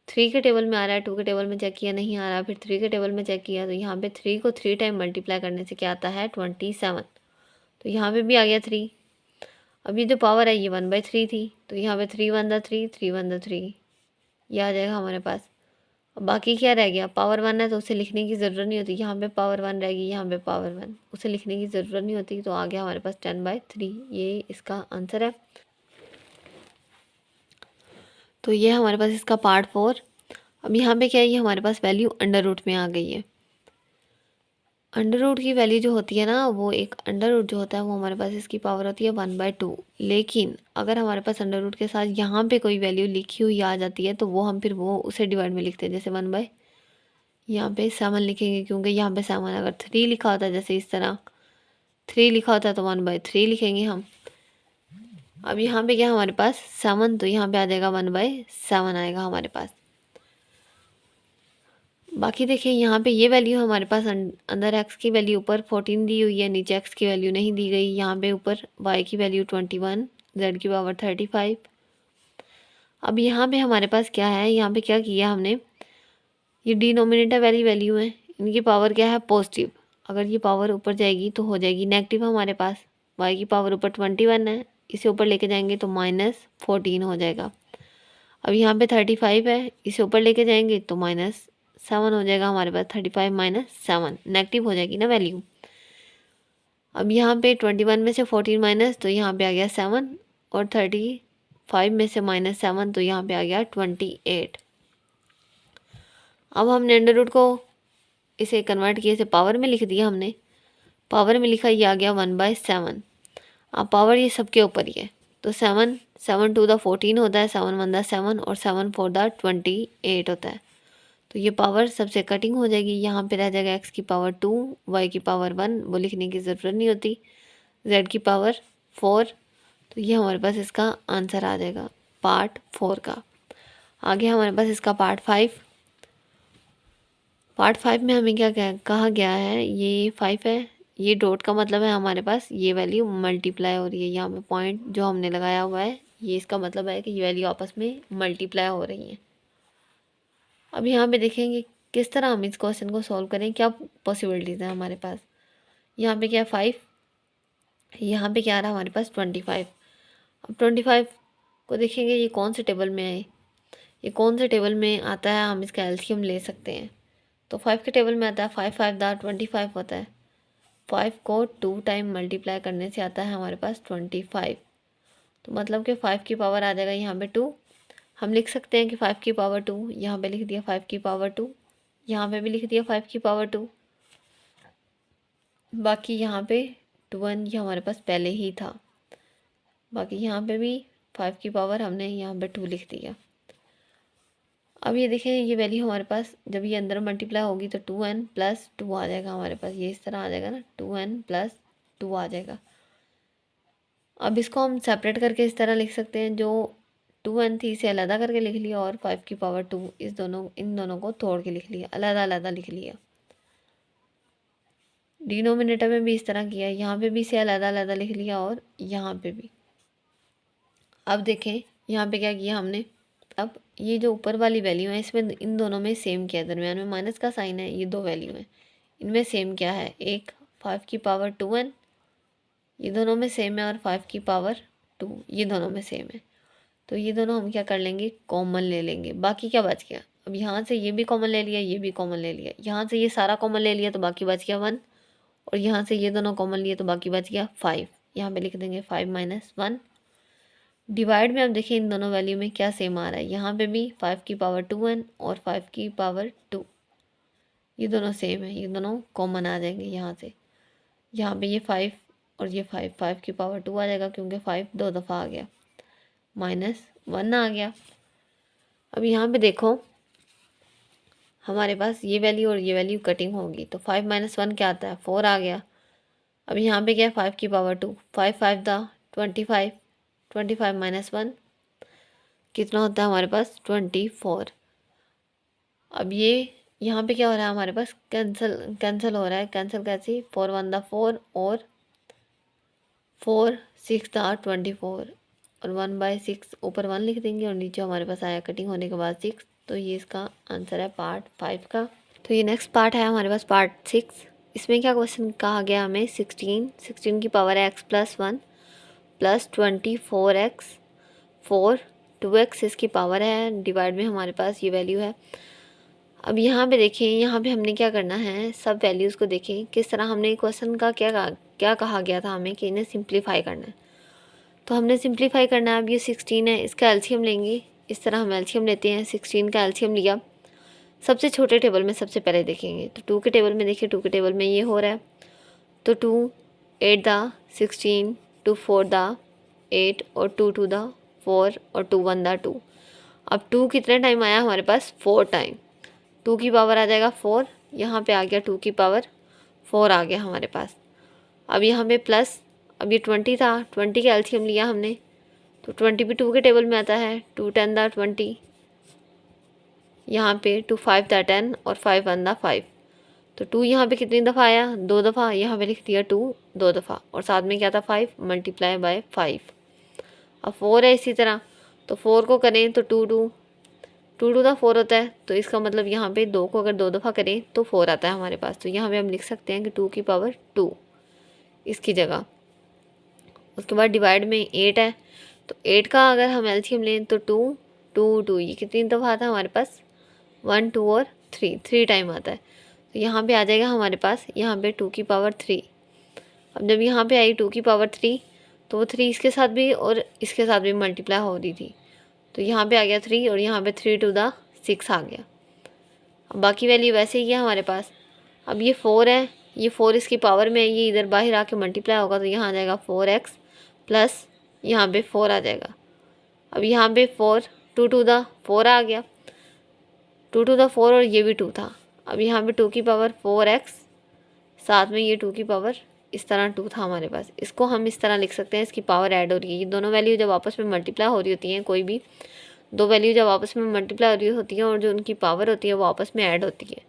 3 के टेबल में आ रहा है, 2 के टेबल में चेक किया नहीं आ रहा, फिर 3 के टेबल में चेक किया, तो यहाँ पे 3 को 3 टाइम मल्टीप्लाई करने से क्या आता है 27, तो यहाँ पे भी आ गया 3। अब ये जो पावर है ये 1/3 थी, तो यहाँ पे 3 1 दा 3 3 1 दा 3, ये आ जाएगा हमारे पास। अब बाकी क्या रह गया, पावर 1 है तो उसे लिखने की ज़रूरत नहीं होती, यहाँ पे पावर 1 रहेगी, यहाँ पे पावर 1, उसे लिखने की ज़रूरत नहीं होती, तो आ गया हमारे पास 10/3, ये इसका आंसर है। तो ये हमारे पास इसका पार्ट 4। अब यहाँ पे क्या है, ये हमारे पास वैल्यू अंडर रूट में आ गई है। अंडर रूट की वैल्यू जो होती है ना, वो एक अंडर रूट जो होता है वो हमारे पास इसकी पावर होती है 1/2, लेकिन अगर हमारे पास अंडर रूट के साथ यहाँ पे कोई वैल्यू लिखी हुई आ जाती है तो वो हम फिर वो उसे डिवाइड में लिखते हैं। जैसे 1/ यहाँ पे 7 लिखेंगे, क्योंकि यहाँ पे 7 अगर 3 लिखा होता है, जैसे इस तरह 3 लिखा होता है तो 1/3 लिखेंगे हम। अब यहाँ पे क्या हमारे पास 7, तो यहाँ पे आ जाएगा 1/7 आएगा हमारे पास। बाकी देखिए यहाँ पे ये वैल्यू हमारे पास अंदर x की वैल्यू ऊपर 14 दी हुई है, नीचे x की वैल्यू नहीं दी गई। यहाँ पे ऊपर y की वैल्यू 21, z की पावर 35। अब यहाँ पे हमारे पास क्या है, यहाँ पे क्या किया हमने, ये डिनोमिनेटर वाली वैल्यू है, इनकी पावर क्या है पॉजिटिव। अगर ये पावर ऊपर जाएगी तो हो जाएगी नेगेटिव हमारे पास। y की पावर ऊपर 21 है, इसे ऊपर लेके जाएंगे तो -14 हो जाएगा। अब यहाँ पे 35 है, इसे ऊपर लेके जाएंगे तो -7 हो जाएगा हमारे पास। 35 - 7 नेगेटिव हो जाएगी ना वैल्यू। अब यहाँ पे 21 में से 14 माइनस, तो यहाँ पे आ गया 7, और 35 में से -7, तो यहाँ पे आ गया 28। अब हमने अंडर रूट को इसे कन्वर्ट किया, इसे पावर में लिख दिया हमने। पावर में लिखा, ये आ गया 1/7। अब पावर ये सबके ऊपर ही है, तो 7 टू द 14 होता है, 7 1 द 7 और 7 4 द 28 होता है। तो ये पावर सबसे कटिंग हो जाएगी, यहाँ पे रह जाएगा x की पावर 2, y की पावर 1, वो लिखने की ज़रूरत नहीं होती, z की पावर 4। तो ये हमारे पास इसका आंसर आ जाएगा पार्ट 4 का। आगे हमारे पास इसका पार्ट 5। पार्ट 5 में हमें क्या कहा गया है, ये 5 है, ये डॉट का मतलब है हमारे पास ये वैल्यू मल्टीप्लाई हो रही है। यहाँ पे पॉइंट जो हमने लगाया हुआ है, ये इसका मतलब है कि ये वैल्यू आपस में मल्टीप्लाई हो रही है। अब यहाँ पे देखेंगे किस तरह हम इस क्वेश्चन को सॉल्व करें, क्या पॉसिबिलिटीज़ हैं हमारे पास। यहाँ पे क्या 5, यहाँ पे क्या आ रहा है हमारे पास 25। अब 25 को देखेंगे ये कौन से टेबल में है, ये कौन से टेबल में आता है, हम इसका एलसीएम ले सकते हैं। तो 5 के टेबल में आता है 5 5 दा 25 होता है। 5 को 2 टाइम मल्टीप्लाई करने से आता है हमारे पास 25। तो मतलब कि 5 की पावर आ जाएगा यहाँ पे 2। हम लिख सकते हैं कि 5 की पावर 2, यहाँ पे लिख दिया 5 की पावर 2, यहाँ पे भी लिख दिया 5 की पावर 2। बाकी यहाँ पे 1 ये हमारे पास पहले ही था, बाकी यहाँ पे भी 5 की पावर हमने यहाँ पे 2 लिख दिया। अब ये देखें, ये वैल्यू हमारे पास जब ये अंदर मल्टीप्लाई होगी तो 2n + 2 आ जाएगा हमारे पास, ये इस तरह आ जाएगा ना, 2n + 2 आ जाएगा। अब इसको हम सेपरेट करके इस तरह लिख सकते हैं, जो 2n थी इसे अलग करके लिख लिया, और 5 की पावर 2 इन दोनों को तोड़ के लिख लिया, अलग लिख लिया। डिनोमिनेटर में भी इस तरह किया, यहाँ पे भी इसे अलग लिख लिया, और यहाँ पे भी। अब देखें यहाँ पे क्या किया हमने, अब ये जो ऊपर वाली वैल्यू है इसमें इन दोनों में सेम किया, दरम्यान में माइनस का साइन है, ये दो वैल्यू है, इनमें सेम क्या है, एक 5 की पावर 2n, ये दोनों में सेम है, और 5 की पावर 2 ये दोनों में सेम है। तो ये दोनों हम क्या कर लेंगे, कॉमन ले लेंगे। बाकी क्या बच गया, अब यहाँ से ये भी कॉमन ले लिया, ये भी कॉमन ले लिया, यहाँ से ये सारा कॉमन ले लिया तो बाकी बच गया 1, और यहाँ से ये दोनों कॉमन लिए तो बाकी बच गया 5। यहाँ पे लिख देंगे 5 - 1। डिवाइड में अब देखिए इन दोनों वैल्यू में क्या सेम आ रहा है, यहाँ पे भी 5 की पावर 2n और 5 की पावर 2, ये दोनों सेम है, ये दोनों कॉमन आ जाएंगे यहाँ से। यहाँ पे ये 5 और ये 5 की पावर 2 आ जाएगा, क्योंकि 5 दो दफ़ा आ गया, -1 आ गया। अब यहाँ पे देखो हमारे पास ये वैल्यू और ये वैल्यू कटिंग होगी, तो 5 - 1 क्या आता है, 4 आ गया। अब यहाँ पे क्या है 5 की पावर 2, 5 5 दा 25, 25 - 1 कितना होता है हमारे पास 24। अब ये यहाँ पे क्या हो रहा है हमारे पास, कैंसिल हो रहा है, कैंसिल कैसे, 4 1 दा 4 और 4 6 दा 24, और 1/6 ऊपर 1 लिख देंगे, और नीचे हमारे पास आया कटिंग होने के बाद 6। तो ये इसका आंसर है पार्ट 5 का। तो ये नेक्स्ट पार्ट है हमारे पास पार्ट 6। इसमें क्या क्वेश्चन कहा गया हमें, 16 की पावर है x + 1 + 24x 4 2x इसकी पावर है, डिवाइड में हमारे पास ये वैल्यू है। अब यहाँ पे देखें, यहाँ पे हमने क्या करना है, सब वैल्यूज़ को देखें किस तरह हमने क्वेश्चन का क्या कहा गया था हमें कि इन्हें सिंप्लीफाई करना है। तो हमने सिंप्लीफाई करना है। अब ये 16 है, इसका एलसीएम लेंगे, इस तरह हम एलसीएम लेते हैं। 16 का एलसीएम लिया, सबसे छोटे टेबल में सबसे पहले देखेंगे, तो 2 के टेबल में देखिए, 2 के टेबल में ये हो रहा है, तो 2 8 दा 16, 2 4 दा 8 और 2 2 दा 4 और 2 1 दा 2। अब 2 कितने टाइम आया हमारे पास, 4 टाइम, 2 की पावर आ जाएगा 4, यहाँ पे आ गया 2 की पावर 4 आ गया हमारे पास। अब यहाँ पे प्लस, अब ये 20 था, 20 का एलसीएम लिया हमने, तो 20 भी 2 के टेबल में आता है, 2 10 दा 20, यहाँ पे 2 5 था 10 और 5 1 था 5। तो 2 यहाँ पे कितनी दफ़ा आया, 2 दफ़ा, यहाँ पे लिख दिया 2 2 दफ़ा, और साथ में क्या था 5 मल्टीप्लाई बाय 5। अब 4 है इसी तरह, तो 4 को करें तो 2 2 2 2 का 4 होता है, तो इसका मतलब यहाँ पे 2 को अगर 2 दफ़ा करें तो 4 आता है हमारे पास। तो यहाँ पे हम लिख सकते हैं कि 2 की पावर 2 इसकी जगह। उसके बाद डिवाइड में 8 है, तो 8 का अगर हम एलसीएम लें तो 2 2 2, ये कितनी दफ़ा आता है हमारे पास, 1 2 और 3 टाइम आता है। तो यहाँ पे आ जाएगा हमारे पास यहाँ पे 2 की पावर 3। अब जब यहाँ पे आई 2 की पावर 3, तो वो 3 इसके साथ भी और इसके साथ भी मल्टीप्लाई हो रही थी, तो यहाँ पे आ गया 3 और यहाँ पे 3 टू द 6 आ गया। अब बाकी वैल्यू वैसे ही है हमारे पास। अब ये 4 है, ये 4 इसकी पावर में है, ये इधर बाहर आके मल्टीप्लाई होगा, तो यहाँ आ जाएगा 4x प्लस यहाँ पे 4 आ जाएगा। अब यहाँ पे 4 2 टू द 4 आ गया, 2 टू द 4, और ये भी 2 था। अब यहाँ पे 2 की पावर 4x, साथ में ये 2 की पावर इस तरह 2 था हमारे पास। इसको हम इस तरह लिख सकते हैं, इसकी पावर ऐड हो रही है। ये दोनों वैल्यू जब आपस में मल्टीप्लाई हो रही होती हैं, कोई भी दो वैल्यू जब आपस में मल्टीप्लाई हो रही होती हैं और जो उनकी पावर होती है वो आपस में ऐड होती है,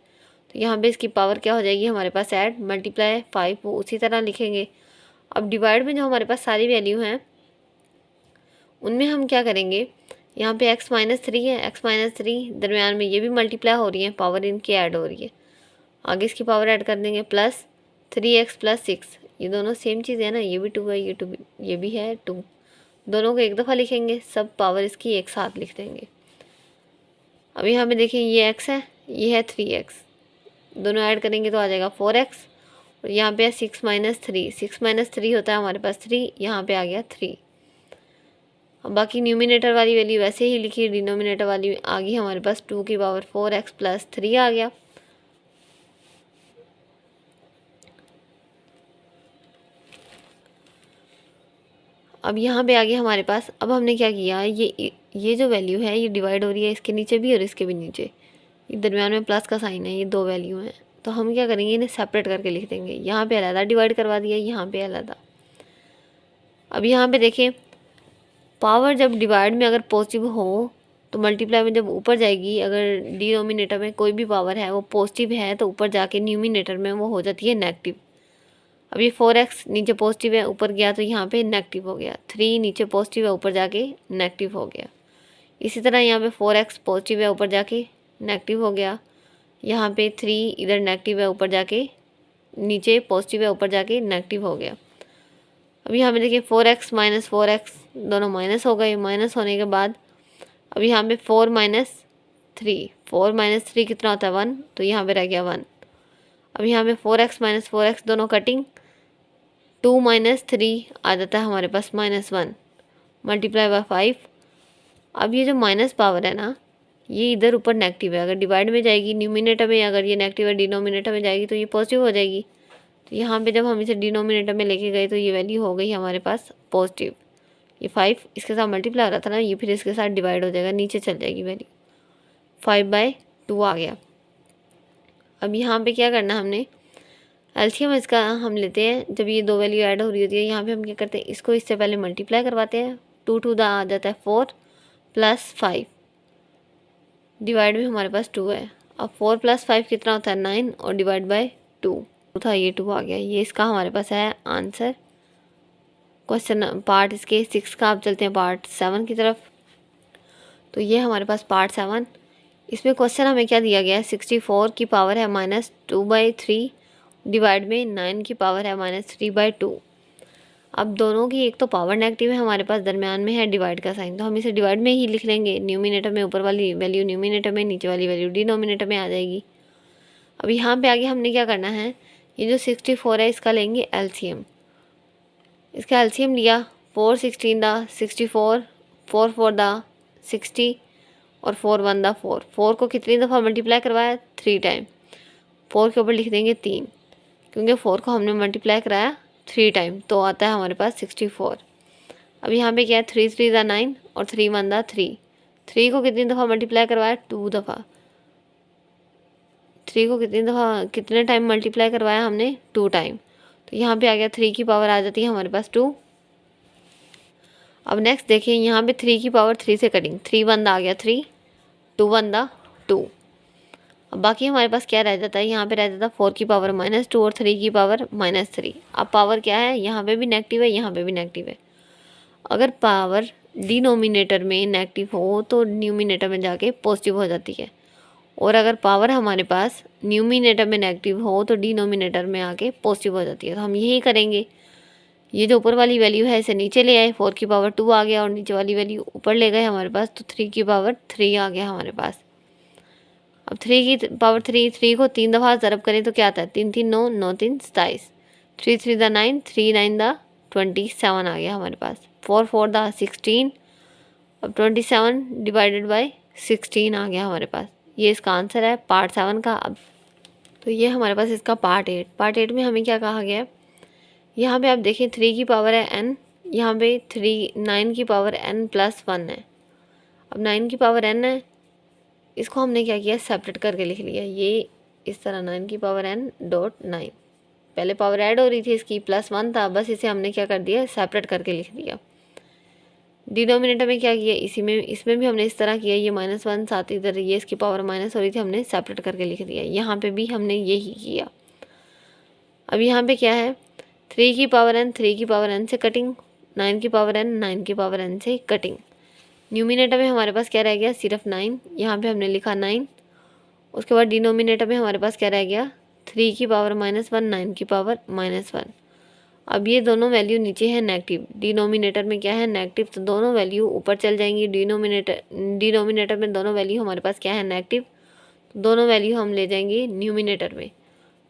तो यहाँ पे इसकी पावर क्या हो जाएगी हमारे पास, ऐड, मल्टीप्लाई 5 वो उसी तरह लिखेंगे। अब डिवाइड में जो हमारे पास सारी वैल्यू हैं उनमें हम क्या करेंगे, यहाँ पे x माइनस 3 है, x माइनस 3 दरमियान में ये भी मल्टीप्लाई हो रही है, पावर इनकी ऐड हो रही है, आगे इसकी पावर ऐड कर देंगे, प्लस 3x प्लस 6, ये दोनों सेम चीज़ है ना, ये भी 2 है, ये भी है 2, दोनों को एक दफ़ा लिखेंगे, सब पावर इसकी एक साथ लिख देंगे। अब यहाँ पे देखें ये x है, ये है 3x, दोनों ऐड करेंगे तो आ जाएगा 4x, और यहाँ पे है 6 माइनस 3, 6 माइनस 3 होता है हमारे पास 3, यहाँ पे आ गया 3। अब बाकी न्यूमिनेटर वाली वैल्यू वैसे ही लिखी, डिनोमिनेटर वाली आ गई हमारे पास 2 की पावर 4x प्लस 3 आ गया। अब यहाँ पे आ गया हमारे पास। अब हमने क्या किया, ये जो वैल्यू है ये डिवाइड हो रही है इसके नीचे भी और इसके भी नीचे, ये दरमियान में प्लस का साइन है, ये दो वैल्यू हैं, तो हम क्या करेंगे, इन्हें सेपरेट करके लिख देंगे। यहाँ पे अलग डिवाइड करवा दिया, यहाँ पे अलग। अब यहाँ पे देखें, पावर जब डिवाइड में अगर पॉजिटिव हो तो मल्टीप्लाई में जब ऊपर जाएगी, अगर डिनोमिनेटर में कोई भी पावर है वो पॉजिटिव है तो ऊपर जाके न्यूमिनेटर में वो हो जाती है नेगेटिव। अब ये 4x नीचे पॉजिटिव है, ऊपर गया तो यहाँ पे नेगेटिव हो गया, 3 नीचे पॉजिटिव है, ऊपर जाके नेगेटिव हो गया। इसी तरह यहाँ पे 4x पॉजिटिव है, ऊपर जाके नेगेटिव हो गया, यहाँ पे 3 इधर नेगेटिव है, ऊपर जाके नीचे पॉजिटिव है, ऊपर जाके नेगेटिव हो गया। अब यहाँ पे देखिए 4x माइनस 4x दोनों माइनस हो गए, माइनस होने के बाद अब यहाँ पे 4 माइनस 3 कितना होता है 1, तो यहाँ पे रह गया 1। अब यहाँ पे 4x माइनस 4x दोनों कटिंग, 2 माइनस 3 आ जाता है हमारे पास -1 मल्टीप्लाई बाय 5। अब ये जो माइनस पावर है ना, ये इधर ऊपर नेगेटिव है, अगर डिवाइड में जाएगी न्यूमिनेटर में, अगर ये नेगेटिव है डिनोमिनेटर में जाएगी तो ये पॉजिटिव हो जाएगी। तो यहाँ पे जब हम इसे डिनोमिनेटर में लेके गए तो ये वैल्यू हो गई हमारे पास पॉजिटिव। ये 5 इसके साथ मल्टीप्लाई हो रहा था ना, ये फिर इसके साथ डिवाइड हो जाएगा, नीचे चल जाएगी वैल्यू, 5/2 आ गया। अब यहाँ पे क्या करना, हमने एलसीएम इसका हम लेते हैं, जब ये दो वैल्यू ऐड हो रही होती है यहाँ पे हम क्या करते हैं, इसको इससे पहले मल्टीप्लाई करवाते हैं, 2 टू द आ जाता है 4 प्लस 5, डिवाइड में हमारे पास 2 है। अब 4 प्लस 5 कितना होता है 9, और डिवाइड बाय 2 था, ये 2 आ गया। ये इसका हमारे पास है आंसर। क्वेश्चन पार्ट इसके 6 का, आप चलते हैं पार्ट 7 की तरफ। तो ये हमारे पास पार्ट 7, इसमें क्वेश्चन हमें क्या दिया गया है, 64 की पावर है -2/3 डिवाइड में 9 की पावर है -3/2। अब दोनों की एक तो पावर नेगेटिव है हमारे पास, दरमियान में है डिवाइड का साइन, तो हम इसे डिवाइड में ही लिख लेंगे, न्यूमिनेटर में ऊपर वाली वैल्यू न्यूमिनेटर में, नीचे वाली वैल्यू डिनोमिनेटर में आ जाएगी। अब यहाँ पे आगे हमने क्या करना है, ये जो 64 है इसका लेंगे एलसीएम। इसका एलसीएम लिया, 4 16 दा 64, 4 4 दा 60 और 4 1 दा 4। 4 को कितनी दफ़ा मल्टीप्लाई करवाया, 3 टाइम। 4 के ऊपर लिख देंगे 3, क्योंकि 4 को हमने मल्टीप्लाई कराया 3 टाइम, तो आता है हमारे पास 64। अब यहाँ पे क्या है, 3 3 दा 9 और 3 1 दा 3। 3 को कितनी दफ़ा मल्टीप्लाई करवाया, 2 दफ़ा। 3 को कितने टाइम मल्टीप्लाई करवाया हमने, 2 टाइम। तो यहाँ पे आ गया 3 की पावर आ जाती है हमारे पास 2। अब नेक्स्ट देखिए, यहाँ पे 3 की पावर 3 से कटिंग, 3 1 दा आ गया 3, 2 1 दा 2। अब बाकी हमारे पास क्या रह जाता है, यहाँ पे रह जाता है 4 की पावर -2 और 3 की पावर -3। अब पावर क्या है, यहाँ पे भी नेगेटिव है, यहाँ पे भी नेगेटिव है। अगर पावर डिनोमिनेटर में नेगेटिव हो तो न्यूमिनेटर में जाके पॉजिटिव हो जाती है, और अगर पावर हमारे पास न्यूमिनेटर में नेगेटिव हो तो डिनोमिनेटर में आके पॉजिटिव हो जाती है। तो हम यही करेंगे, ये जो ऊपर वाली वैल्यू है इसे नीचे ले आए, 4 की पावर 2 आ गया, और नीचे वाली वैल्यू ऊपर ले गए हमारे पास, तो 3 की पावर 3 आ गया हमारे पास। अब 3 की पावर 3 को 3 दफ़ा ज़रब करें तो क्या आता है, 3 3 9, 9 3 27, 3 3 द 9, 3 9 द 27 आ गया हमारे पास, 4 4 द 16। अब 27 डिवाइडेड बाई 16 आ गया हमारे पास। ये इसका आंसर है पार्ट 7 का। अब तो ये हमारे पास इसका पार्ट 8 में हमें क्या कहा गया है, यहाँ पे आप देखिए 3 की पावर है n, यहाँ पे 9 की पावर n+1 है। अब 9 की पावर n है, इसको हमने क्या किया, सेपरेट करके लिख लिया, ये इस तरह 9 की पावर n.9। पहले पावर ऐड हो रही थी इसकी, +1 था, बस इसे हमने क्या कर दिया, सेपरेट करके लिख दिया। डिनोमिनेटर में क्या किया, इसमें भी हमने इस तरह किया, ये -1 साथ ही इधर ये इसकी पावर माइनस हो रही थी, हमने सेपरेट करके लिख दिया। यहाँ पे भी हमने यही किया। अब यहाँ पे क्या है, 3 की पावर n, 3 की पावर n से कटिंग, 9 की पावर n, 9 की पावर n से कटिंग। न्यूमिनेटर में हमारे पास क्या रह गया, सिर्फ 9, यहाँ पे हमने लिखा 9। उसके बाद डिनोमिनेटर में हमारे पास क्या रह गया, 3 की पावर -1, 9 की पावर -1। अब ये दोनों वैल्यू नीचे है नेगेटिव, डिनोमिनेटर में क्या है नेगेटिव, तो दोनों वैल्यू ऊपर चल जाएंगी। डिनोमिनेटर में दोनों वैल्यू हमारे पास क्या है नेगेटिव, तो दोनों वैल्यू हम ले जाएंगे न्यूमिनेटर में।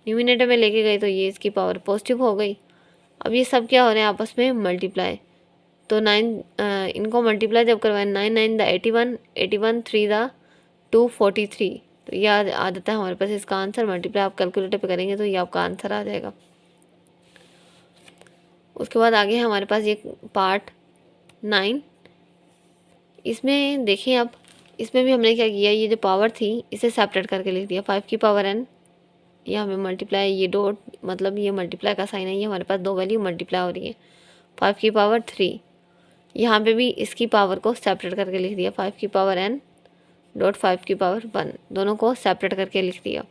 न्यूमिनेटर में लेके गए तो ये इसकी पावर पॉजिटिव हो गई। अब ये सब क्या हो रहे हैं, आपस में मल्टीप्लाई, तो 9 इनको मल्टीप्लाई जब करवाएं, 9 9 द 81, 81 3 द 243, तो ये आ जाता है हमारे पास इसका आंसर। मल्टीप्लाई आप कैलकुलेटर पे करेंगे तो ये आपका आंसर आ जाएगा। उसके बाद आगे है हमारे पास ये पार्ट 9। इसमें देखिए आप, इसमें भी हमने क्या किया, ये जो पावर थी इसे सेपरेट करके लिख दिया। 5 की पावर n, ये हमें मल्टीप्लाई, ये डॉट मतलब ये मल्टीप्लाई का साइन है, ये हमारे पास दो वैल्यू मल्टीप्लाई हो रही है। 5 की पावर 3, यहाँ पे भी इसकी पावर को सेपरेट करके लिख दिया। 5 की पावर n डॉट 5 की पावर 1, दोनों को सेपरेट करके लिख दिया।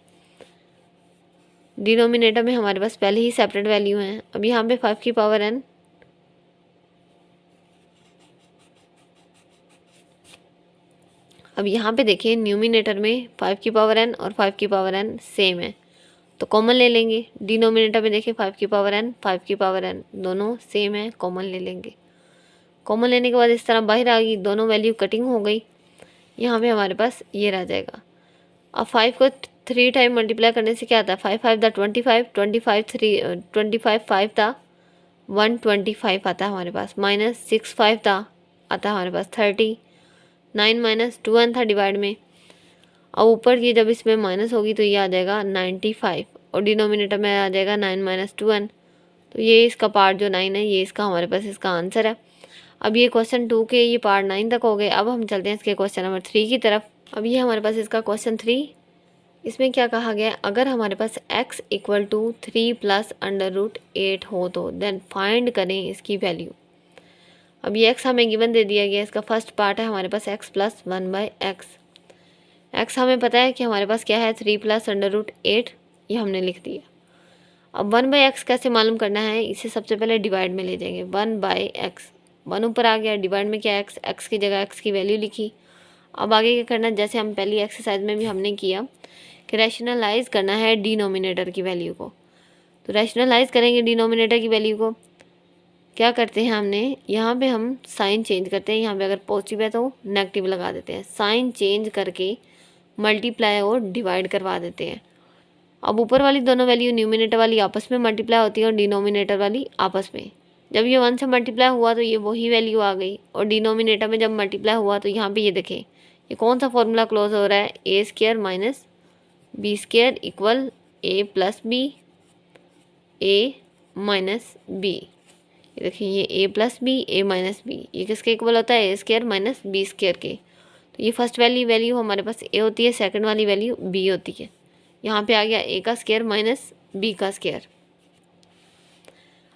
डिनोमिनेटर में हमारे पास पहले ही सेपरेट वैल्यू हैं। अब यहाँ पे 5 की पावर n, अब यहाँ पे देखिए न्यूमिनेटर में 5 की पावर n और 5 की पावर n सेम है, तो कॉमन ले लेंगे। डिनोमिनेटर में देखिए 5 की पावर n, 5 की पावर n दोनों सेम है, कॉमन ले लेंगे। कॉमन लेने के बाद इस तरह बाहर आ गई, दोनों वैल्यू कटिंग हो गई। यहाँ पे हमारे पास ये रह जाएगा। अब 5 को 3 टाइम मल्टीप्लाई करने से क्या आता है, 5 5 द 25, 25 3 25 5 था 125 आता है हमारे पास, -6 5 था आता है हमारे पास 30, 9 - 2n था डिवाइड में। अब ऊपर ये जब इसमें माइनस होगी तो ये आ जाएगा 95, और डिनोमिनेटर में आ जाएगा 9 - 2n। तो ये इसका पार्ट जो 9 है, ये इसका हमारे पास इसका आंसर है। अब ये क्वेश्चन 2 के ये पार्ट 9 तक हो गए। अब हम चलते हैं इसके क्वेश्चन नंबर 3 की तरफ। अब ये हमारे पास इसका क्वेश्चन 3, इसमें क्या कहा गया है, अगर हमारे पास x = 3 + √8 हो तो देन फाइंड करें इसकी वैल्यू। अब ये x हमें गिवन दे दिया गया, इसका फर्स्ट पार्ट है हमारे पास x + 1/x। x हमें पता है कि हमारे पास क्या है 3 + √8, ये हमने लिख दिया। अब 1/x कैसे मालूम करना है, इसे सबसे पहले डिवाइड में ले जाएंगे। 1/x, 1 ऊपर आ गया, डिवाइड में क्या x की जगह x की वैल्यू लिखी। अब आगे क्या करना है, जैसे हम पहली एक्सरसाइज में भी हमने किया कि रैशनलाइज करना है डिनोमिनेटर की वैल्यू को। तो रैशनलाइज करेंगे डिनोमिनेटर की वैल्यू को, क्या करते हैं हमने यहाँ पे हम साइन चेंज करते हैं। यहाँ पे अगर पॉजिटिव है तो नेगेटिव लगा देते हैं, साइन चेंज करके मल्टीप्लाई और डिवाइड करवा देते हैं। अब ऊपर वाली दोनों वैल्यू न्यूमिनेटर वाली आपस में मल्टीप्लाई होती है और डिनोमिनेटर वाली आपस में। जब ये 1 से मल्टीप्लाई हुआ तो ये वही वैल्यू आ गई, और डिनोमिनेटर में जब मल्टीप्लाई हुआ तो यहाँ पे ये देखें ये कौन सा फॉर्मूला क्लोज हो रहा है, a² - b² = a + b a - b। ये देखिए ये a + b a - b, ये किसके इक्वल होता है, a² - b² के। तो ये फर्स्ट वाली वैल्यू हमारे पास a होती है, सेकंड वाली वैल्यू b होती है। यहाँ पे आ गया a² - b²।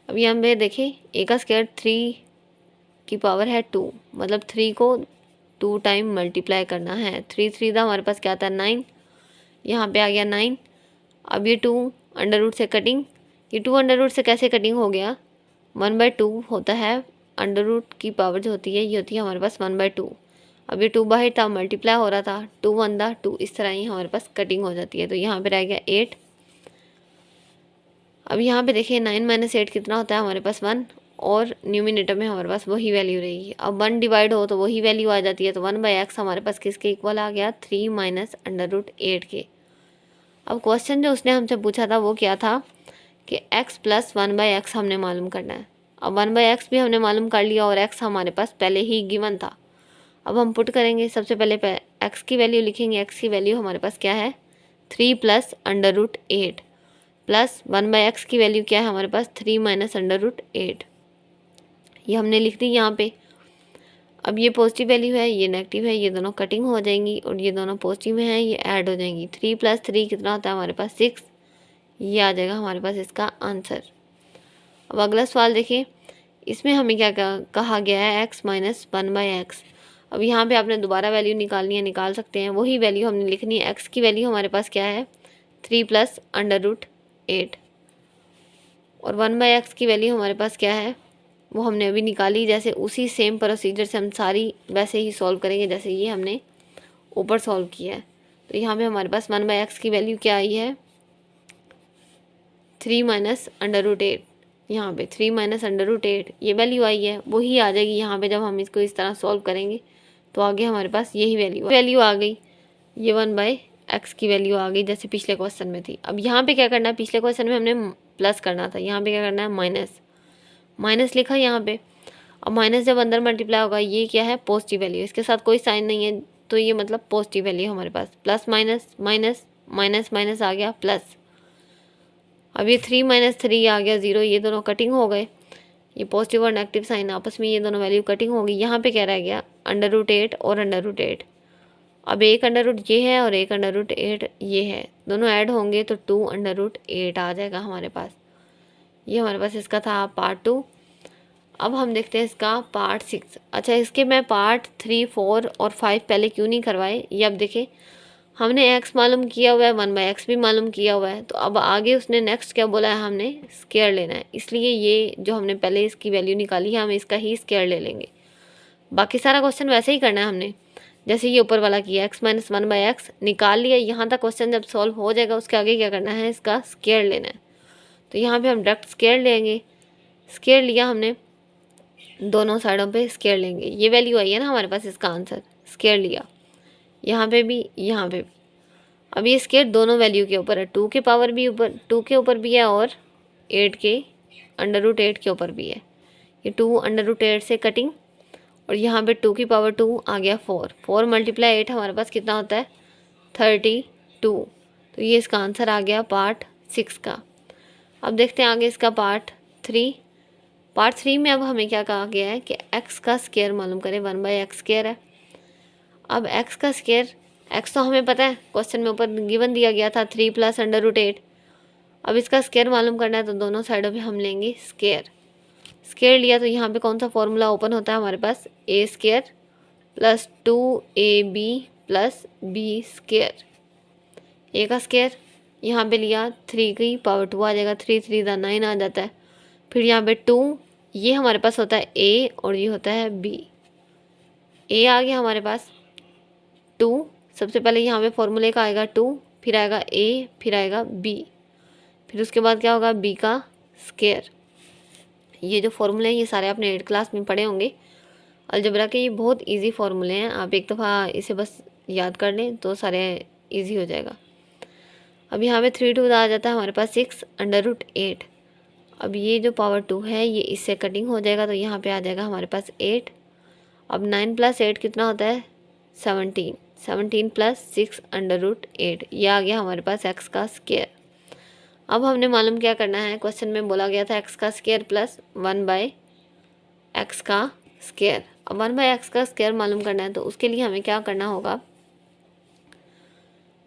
अब यहाँ पे देखिए a² 3 की पावर है 2, मतलब 3 को 2 टाइम मल्टीप्लाई करना है। 3 3 था हमारे पास क्या था 9, यहाँ पे आ गया 9। अब ये 2 अंडर रूट से कटिंग, ये 2 अंडर रूट से कैसे कटिंग हो गया, 1/2 होता है, अंडर रूट की पावर जो होती है ये होती है हमारे पास 1/2। अब ये 2 बाहर था, मल्टीप्लाई हो रहा था, 2 1 दा 2, इस तरह ही हमारे पास कटिंग हो जाती है। तो यहाँ पे रह गया 8। अब यहाँ पे देखिए 9 - 8 कितना होता है हमारे पास 1, और न्यूमिनेटर में हमारे पास वही वैल्यू रहेगी। अब 1 डिवाइड हो तो वही वैल्यू आ जाती है, तो 1/x हमारे पास किसके इक्वल आ गया, 3 - √8 के। अब क्वेश्चन जो उसने हमसे पूछा था वो क्या था कि x + 1/x हमने मालूम करना है। अब 1/x भी हमने मालूम कर लिया और x हमारे पास पहले ही गिवन था। अब हम पुट करेंगे, सबसे पहले x की वैल्यू लिखेंगे। x की वैल्यू हमारे पास क्या है 3 + √8 प्लस 1/x की वैल्यू क्या है हमारे पास 3 - √8, ये हमने लिख दी यहाँ पे। अब ये पॉजिटिव वैल्यू है, ये नेगेटिव है, ये दोनों कटिंग हो जाएंगी और ये दोनों पॉजिटिव में हैं, ये ऐड हो जाएंगी। 3 + 3 कितना होता है हमारे पास 6, ये आ जाएगा हमारे पास इसका आंसर। अब अगला सवाल देखिए, इसमें हमें क्या कहा गया है x - 1/x। अब यहाँ पे आपने दोबारा वैल्यू निकालनी है, निकाल सकते हैं, वही वैल्यू हमने लिखनी है। x की वैल्यू हमारे पास क्या है 3 + √8 और 1/x की वैल्यू हमारे पास क्या है वो हमने अभी निकाली। जैसे उसी सेम प्रोसीजर से हम सारी वैसे ही सॉल्व करेंगे जैसे ये हमने ऊपर सॉल्व किया है। तो यहाँ पे हमारे पास 1/x की वैल्यू क्या आई है 3 - √8, यहाँ पे 3 - √8 ये वैल्यू आई है, वही आ जाएगी यहाँ पे। जब हम इसको इस तरह सॉल्व करेंगे तो आगे हमारे पास यही वैल्यू आ गई, ये 1/x की वैल्यू आ गई जैसे पिछले क्वेश्चन में थी। अब यहाँ पे क्या करना है, पिछले क्वेश्चन में हमने प्लस करना था, यहाँ पे क्या करना है माइनस लिखा यहाँ पे। अब माइनस जब अंदर मल्टीप्लाई होगा, ये क्या है पॉजिटिव वैल्यू, इसके साथ कोई साइन नहीं है तो ये मतलब पॉजिटिव वैल्यू हमारे पास। Plus minus minus minus minus आ गया प्लस। अब ये 3 - 3 आ गया 0, ये दोनों कटिंग हो गए, ये पॉजिटिव और नेगेटिव साइन आपस में, ये दोनों वैल्यू कटिंग होगी। यहाँ पे क्या रह गया √8 और √8। अब एक अंडर रूट ये है और एक √8 ये है, दोनों ऐड होंगे तो 2 √8 आ जाएगा हमारे पास। ये हमारे पास इसका था पार्ट 2। अब हम देखते हैं इसका पार्ट 6। अच्छा, इसके मैं पार्ट 3, 4 और 5 पहले क्यों नहीं करवाए, ये अब देखें। हमने x मालूम किया हुआ है, 1/x भी मालूम किया हुआ है, तो अब आगे उसने नेक्स्ट क्या बोला है, हमने स्क्वायर लेना है। इसलिए ये जो हमने पहले इसकी वैल्यू निकाली है हम इसका ही स्क्वायर ले लेंगे। बाकी सारा क्वेश्चन वैसे ही करना है हमने जैसे ये ऊपर वाला किया, x - 1/x निकाल लिया। यहाँ तक क्वेश्चन जब सॉल्व हो जाएगा उसके आगे क्या करना है, इसका स्क्वायर लेना है। तो यहाँ पे हम डायरेक्ट स्क्वायर लेंगे, स्क्वायर लिया हमने, दोनों साइडों पे स्क्वायर लेंगे। ये वैल्यू आई है ना हमारे पास, इसका आंसर स्क्वायर लिया, यहाँ पे भी यहाँ पे भी। अब ये स्क्वायर दोनों वैल्यू के ऊपर है, 2 के पावर भी ऊपर 2 के ऊपर भी है और 8 के √8 के ऊपर भी है। ये 2 √8 से कटिंग और यहाँ पे 2 की पावर 2 आ गया 4 × 8 हमारे पास कितना होता है 32। तो ये इसका आंसर आ गया पार्ट 6 का। अब देखते हैं आगे इसका पार्ट 3। पार्ट 3 में अब हमें क्या कहा गया है कि x का स्क्वायर मालूम करें, 1/x² है। अब x का स्क्वायर, x तो हमें पता है क्वेश्चन में ऊपर गिवन दिया गया था 3 + √8। अब इसका स्क्वायर मालूम करना है तो दोनों साइडों पे हम लेंगे स्क्वायर लिया तो यहाँ पे कौन सा फॉर्मूला ओपन होता है हमारे पास, a² + 2ab + b²। a का स्क्वायर यहाँ पे लिया, 3 की पावर 2 आ जाएगा, 3 3 दा 9 आ जाता है। फिर यहाँ पे 2, ये हमारे पास होता है a और ये होता है b। a आ गया हमारे पास 2, सबसे पहले यहाँ पे फॉर्मूले का आएगा 2, फिर आएगा a, फिर आएगा b, फिर उसके बाद क्या होगा b का स्क्वायर। ये जो फॉर्मूले हैं ये सारे आपने 8th क्लास में पढ़े होंगे अलजेब्रा के। ये बहुत इजी फॉर्मूले हैं, आप एक दफ़ा इसे बस याद कर लें तो सारे इजी हो जाएगा। अब यहाँ पे 3 2 आ जाता है हमारे पास 6 √8। अब ये जो पावर 2 है ये इससे कटिंग हो जाएगा तो यहाँ पे आ जाएगा हमारे पास 8। अब 9 + 8 कितना होता है 17 + 6 √8, ये आ गया हमारे पास x का स्क्वायर। अब हमने मालूम क्या करना है, क्वेश्चन में बोला गया था x का स्क्वायर प्लस 1/x का स्क्वायर। अब 1/x का स्क्वायर मालूम करना है तो उसके लिए हमें क्या करना होगा,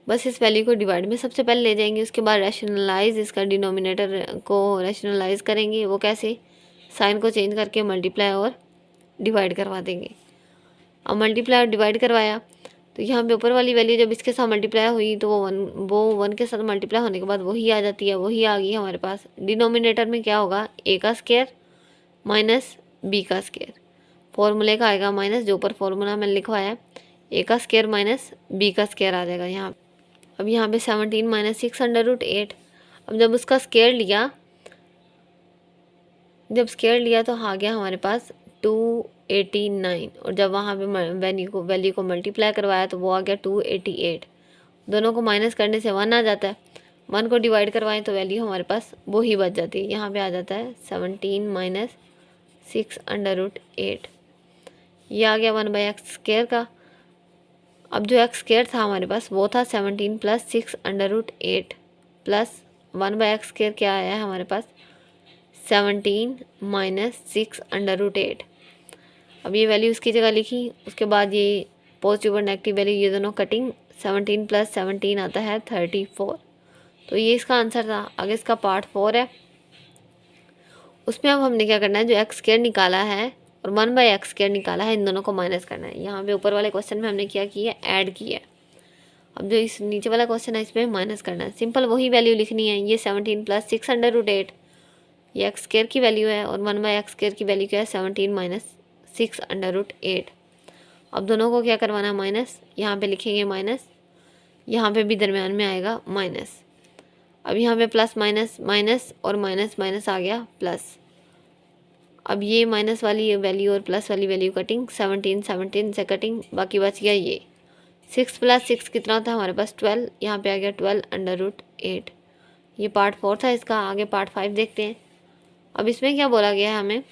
बस इस वैल्यू को डिवाइड में सबसे पहले ले जाएंगे, उसके बाद रैशनलाइज इसका डिनोमिनेटर को रैशनलाइज करेंगे। वो कैसे, साइन को चेंज करके मल्टीप्लाई और डिवाइड करवा देंगे। अब मल्टीप्लाई और डिवाइड करवाया तो यहाँ पे ऊपर वाली वैल्यू जब इसके साथ मल्टीप्लाई हुई तो वो वन के साथ मल्टीप्लाई होने के बाद वही आ जाती है, वही आ गई हमारे पास। डिनोमिनेटर में क्या होगा, ए का स्क्वायर माइनस बी का स्क्वायर, फॉर्मूले का आएगा माइनस, जो ऊपर फॉर्मूला मैंने लिखवाया है ए का स्क्वायर माइनस बी का स्क्वायर आ जाएगा यहाँ। अब यहाँ पे 17 माइनस 6/8। अब जब उसका स्क्वायर लिया, जब स्क्वायर लिया तो आ गया हमारे पास 289, और जब वहाँ पे वैल्यू को मल्टीप्लाई करवाया तो वो आ गया 288। दोनों को माइनस करने से 1 आ जाता है, 1 को डिवाइड करवाएं तो वैल्यू हमारे पास वो ही बच जाती है। यहाँ पे आ जाता है 17 माइनस 6/8, ये आ गया 1/x स्क्वायर का। अब जो एक्स स्क्वायर था हमारे पास वो था 17 प्लस 6/8 प्लस 1/x स्क्वायर क्या आया है हमारे पास 17 माइनस 6/8। अब ये वैल्यू उसकी जगह लिखी, उसके बाद ये पॉजिटिव और नेगेटिव वैल्यू ये दोनों कटिंग, 17 प्लस 17 आता है 34। तो ये इसका आंसर था। आगे इसका पार्ट 4 है, उसमें अब हमने क्या करना है, जो एक्स स्क्वायर निकाला है और 1/x स्क्वायर निकाला है, इन दोनों को माइनस करना है। यहाँ पे ऊपर वाले क्वेश्चन में हमने क्या किया, ऐड किया। अब जो इस नीचे वाला क्वेश्चन है इसमें माइनस करना है, सिंपल वही वैल्यू लिखनी है। ये 17 प्लस 6/8 ये एक्स स्क्वायर की वैल्यू है, और 1/x स्क्वायर की वैल्यू क्या है 17 माइनस 6/8। अब दोनों को क्या करवाना है, माइनस, यहाँ पे लिखेंगे माइनस, यहाँ पे भी दरम्यान में आएगा माइनस। अब यहाँ पे प्लस माइनस माइनस और माइनस माइनस आ गया प्लस। अब ये माइनस वाली वैल्यू और प्लस वाली वैल्यू कटिंग, 17 से कटिंग, बाकी बच गया ये 6 प्लस 6 कितना होता है हमारे पास 12, यहाँ पे आ गया 12/8। ये पार्ट 4 था इसका। आगे पार्ट 5 देखते हैं। अब इसमें क्या बोला गया है हमें,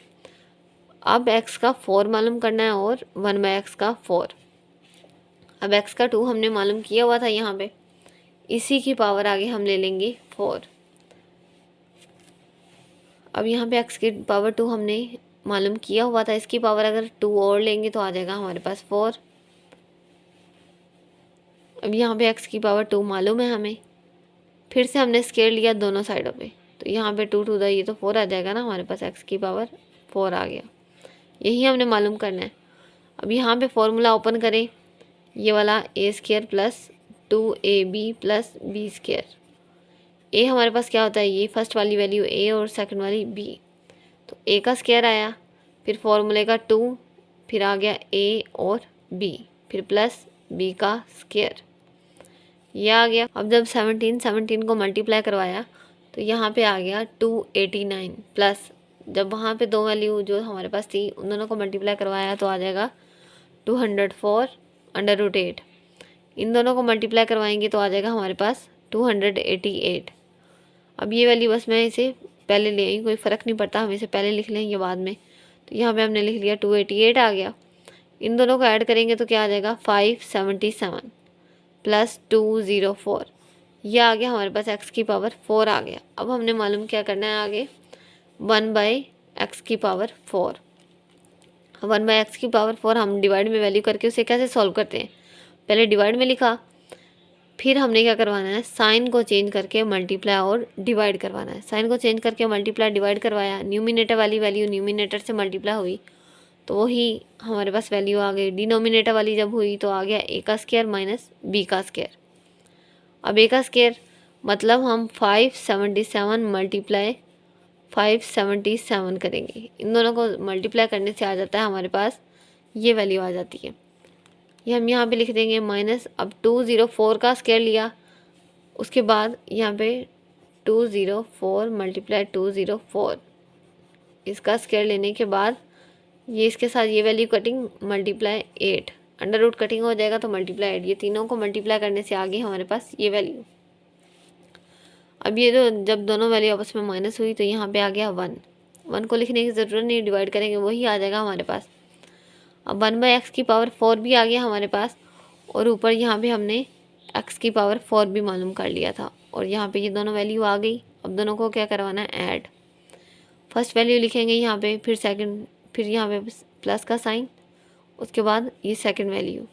अब x का 4 मालूम करना है और 1/x का 4। अब x का 2 हमने मालूम किया हुआ था यहाँ पे, इसी की पावर आगे हम ले लेंगे 4। अब यहाँ पे x की पावर 2 हमने मालूम किया हुआ था, इसकी पावर अगर 2 और लेंगे तो आ जाएगा हमारे पास 4। अब यहाँ पे x की पावर 2 मालूम है हमें, फिर से हमने स्केयर लिया दोनों साइडों पे, तो यहाँ पे 2 टू द ये तो 4 आ जाएगा ना हमारे पास, x की पावर 4 आ गया। यही हमने मालूम करना है। अब यहाँ पे फॉर्मूला ओपन करें, ये वाला a square plus 2ab plus b square. a हमारे पास क्या होता है, ये फर्स्ट वाली वैल्यू a और सेकंड वाली b, तो a का स्क्वायर आया, फिर फॉर्मूले का 2, फिर आ गया a और b, फिर प्लस b का स्क्वायर, ये आ गया। अब जब 17 को मल्टीप्लाई करवाया तो यहाँ पे आ गया 289 प्लस, जब वहाँ पे दो वैल्यू जो हमारे पास थी उन दोनों को मल्टीप्लाई करवाया तो आ जाएगा 204/8। इन दोनों को मल्टीप्लाई करवाएंगे तो आ जाएगा हमारे पास 288। अब ये वैल्यू बस मैं इसे पहले ले आई, कोई फ़र्क नहीं पड़ता, हम इसे पहले लिख लें ये बाद में। तो यहाँ पे हमने लिख लिया 288 आ गया। इन दोनों को ऐड करेंगे तो क्या आ जाएगा 577 प्लस 204, यह आ गया हमारे पास x की पावर 4 आ गया। अब हमने मालूम क्या करना है आगे, 1/x की पावर 4। 1/x की पावर 4 हम डिवाइड में वैल्यू करके उसे कैसे सॉल्व करते हैं, पहले डिवाइड में लिखा, फिर हमने क्या करवाना है, साइन को चेंज करके मल्टीप्लाई और डिवाइड करवाना है। साइन को चेंज करके मल्टीप्लाई डिवाइड करवाया, न्यूमिनेटर वाली वैल्यू न्यूमिनेटर से मल्टीप्लाई हुई तो वही हमारे पास वैल्यू आ गई। डिनोमिनेटर वाली जब हुई तो आ गया a का स्क्वायर माइनस b का स्क्वायर। अब a का स्क्वायर मतलब हम 577 मल्टीप्लाई 577 करेंगे, इन दोनों को मल्टीप्लाई करने से आ जाता है हमारे पास ये वैल्यू आ जाती है, ये हम यहाँ पे लिख देंगे माइनस। अब 204 का स्क्वायर लिया, उसके बाद यहाँ पे 204 मल्टीप्लाई 204, इसका स्क्वायर लेने के बाद ये इसके साथ ये value cutting multiply 8, under root cutting हो जाएगा तो मल्टीप्लाई 8, ये तीनों को मल्टीप्लाई करने से आ गई हमारे पास ये वैल्यू। अब ये जब दोनों वैल्यू आपस में माइनस हुई तो यहाँ पे आ गया 1 को लिखने की ज़रूरत नहीं, डिवाइड करेंगे वही आ जाएगा हमारे पास। अब 1/x की पावर 4 भी आ गया हमारे पास, और ऊपर यहाँ पे हमने x की पावर 4 भी मालूम कर लिया था, और यहाँ पे ये दोनों वैल्यू आ गई। अब दोनों को क्या करवाना है, ऐड। फर्स्ट वैल्यू लिखेंगे यहाँ पे, फिर सेकंड, फिर यहाँ पे प्लस का साइन, उसके बाद ये सेकंड वैल्यू।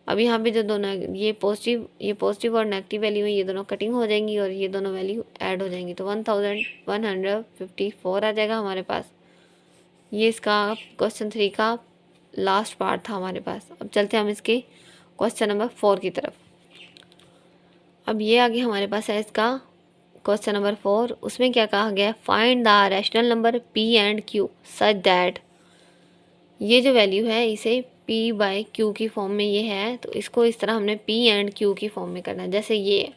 अब यहाँ पे जो दोनों ये पॉजिटिव और नेगेटिव वैल्यू है, ये दोनों कटिंग हो जाएंगी और ये दोनों वैल्यू ऐड हो जाएंगी, तो 1154 आ जाएगा हमारे पास। ये इसका क्वेश्चन 3 का लास्ट पार्ट था हमारे पास। अब चलते हैं हम इसके क्वेश्चन नंबर 4 की तरफ। अब ये आगे हमारे पास है इसका क्वेश्चन नंबर 4। उसमें क्या कहा गया है, find the rational number p and q such that, ये जो वैल्यू है इसे p बाय q की फॉर्म में ये है, तो इसको इस तरह हमने p एंड q की फॉर्म में करना है, जैसे ये है।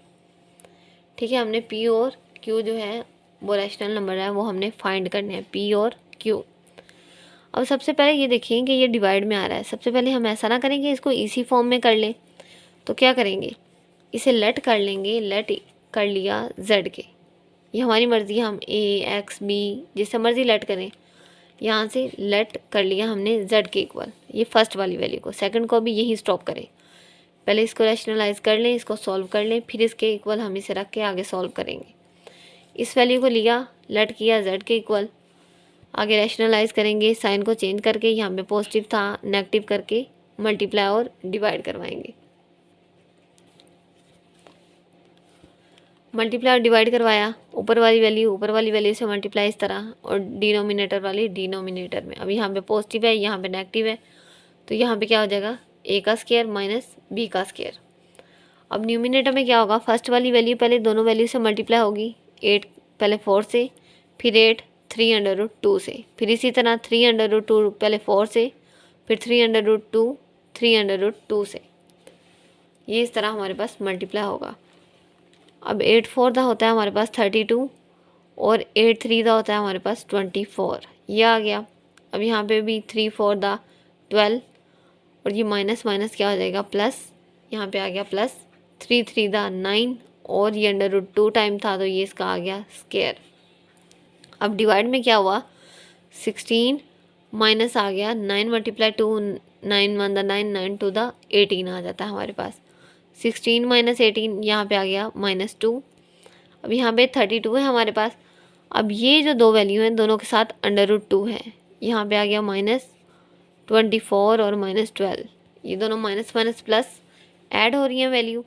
ठीक है, हमने p और q जो है वो रैशनल नंबर है वो हमने फाइंड करने हैं, p और q। अब सबसे पहले ये देखिए कि ये डिवाइड में आ रहा है। सबसे पहले हम ऐसा ना करेंगे इसको इसी फॉर्म में कर लें, तो क्या करेंगे, इसे लेट कर लेंगे, लेट कर लिया z के, ये हमारी मर्ज़ी है, हम a x b जिससे मर्ज़ी लेट करें। यहाँ से लेट कर लिया हमने z के इक्वल, ये फर्स्ट वाली वैल्यू को, सेकंड को भी यही स्टॉप करें। पहले इसको रैशनलाइज कर लें, इसको सॉल्व कर लें, फिर इसके इक्वल हम इसे रख के आगे सॉल्व करेंगे। इस वैल्यू को लिया, लेट किया z के इक्वल, आगे रैशनलाइज करेंगे, साइन को चेंज करके, यहाँ पे पॉजिटिव था नेगेटिव करके मल्टीप्लाई और डिवाइड करवाएंगे। मल्टीप्लाई और डिवाइड करवाया, ऊपर वाली वैल्यू से मल्टीप्लाई इस तरह, और डिनोमिनेटर वाली डिनोमिनेटर में। अब यहाँ पे पॉजिटिव है, यहाँ पे नेगेटिव है, तो यहाँ पे क्या हो जाएगा, a का स्क्वायर माइनस b का स्क्वायर। अब न्यूमिनेटर में क्या होगा, फर्स्ट वाली वैल्यू पहले दोनों वैल्यू से मल्टीप्लाई होगी, 8 पहले 4 से, फिर 8 3/2 से, फिर इसी तरह 3/2 पहले 4 से, फिर 3/2 3/2 से, ये इस तरह हमारे पास मल्टीप्लाई होगा। अब 8 4 का होता है हमारे पास 32 और 8 3 का होता है हमारे पास 24, ये आ गया। अब यहाँ पे भी 3 4 का 12 और ये माइनस माइनस क्या हो जाएगा प्लस, यहाँ पे आ गया प्लस, 3 3 का 9 और ये √2 टाइम था तो ये इसका आ गया स्क्वायर। अब डिवाइड में क्या हुआ, 16 माइनस आ गया 9 मल्टीप्लाई 2, 9 1 9 9 2 18 आ जाता है हमारे पास। 16 माइनस 18 यहाँ पे आ गया -2। अब यहाँ पे 32 है हमारे पास। अब ये जो दो वैल्यू हैं दोनों के साथ √2 है, यहाँ पे आ गया -24 और -12, ये दोनों माइनस माइनस प्लस ऐड हो रही हैं वैल्यू।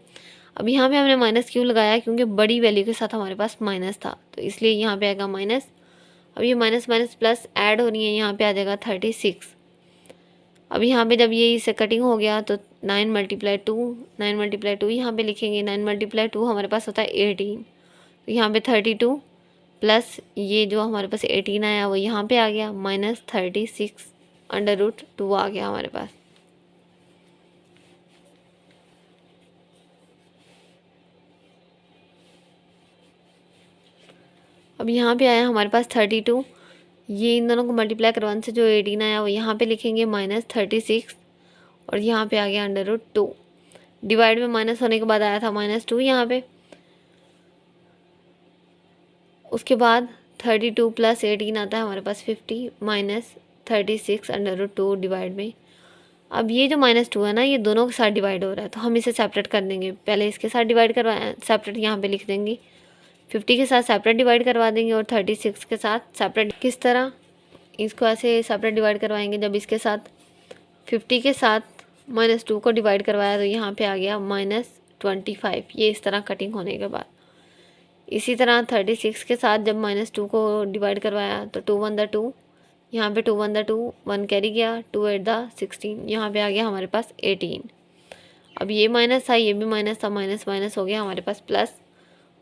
अब यहाँ पे हमने माइनस क्यों लगाया, क्योंकि बड़ी वैल्यू के साथ हमारे पास माइनस था, तो इसलिए यहाँ पे आएगा माइनस। अब ये माइनस माइनस प्लस ऐड हो रही है, यहाँ पे आ जाएगा 36। अब यहाँ पे जब ये इससे कटिंग हो गया तो 9 मल्टीप्लाई 2 यहाँ पे लिखेंगे, 9 मल्टीप्लाई 2 हमारे पास होता है 18, तो यहाँ पे 32 प्लस ये जो हमारे पास 18 आया वो यहाँ पे आ गया -36/√2 आ गया हमारे पास। अब यहाँ पे आया हमारे पास 32, ये इन दोनों को मल्टीप्लाई करवाने से जो 18 आया वो यहाँ पे लिखेंगे -36 और यहाँ पे आ गया √2। डिवाइड में माइनस होने के बाद आया था -2 यहाँ पे। उसके बाद 32 प्लस 18 आता है हमारे पास 50 -36/√2 डिवाइड में। अब ये जो -2 है ना ये दोनों के साथ डिवाइड हो रहा है, तो हम इसे सेपरेट कर देंगे। पहले इसके साथ डिवाइड करवाएं, सेपरेट यहाँ पे लिख देंगे, 50 के साथ सेपरेट डिवाइड करवा देंगे और 36 के साथ सेपरेट। किस तरह इसको ऐसे सेपरेट डिवाइड करवाएंगे, जब इसके साथ 50 के साथ -2 को डिवाइड करवाया तो यहाँ पे आ गया -25, ये इस तरह कटिंग होने के बाद। इसी तरह 36 के साथ जब -2 को डिवाइड करवाया तो 2 1 2, यहाँ पे 2 1 2, 1 कैरी गया, 2 8 16, यहाँ पे आ गया हमारे पास 18। अब ये माइनस था, ये भी माइनस था, माइनस माइनस हो गया हमारे पास प्लस,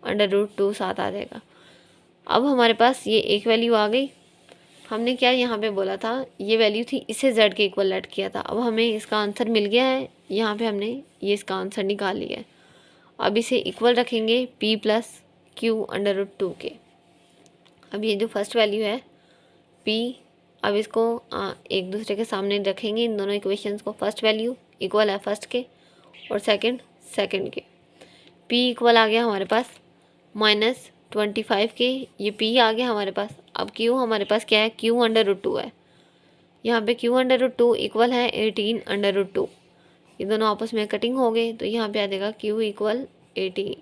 √2 साथ आ जाएगा। अब हमारे पास ये एक वैल्यू आ गई। हमने क्या यहाँ पे बोला था, ये वैल्यू थी, इसे z के इक्वल लेट किया था। अब हमें इसका आंसर मिल गया है, यहाँ पे हमने ये इसका आंसर निकाल लिया है। अब इसे इक्वल रखेंगे p + q/√2 के। अब ये जो फर्स्ट वैल्यू है p, अब इसको एक दूसरे के सामने रखेंगे इन दोनों इक्वेशंस को। फर्स्ट वैल्यू इक्वल है फर्स्ट के और सेकंड के। p इक्वल आ गया हमारे पास -25 के, ये p आ गया हमारे पास। अब q हमारे पास क्या है, q/√2 है, यहाँ पे q/√2 इक्वल है 18/√2, ये दोनों आपस में कटिंग हो गए तो यहाँ पे आ जाएगा q = 18।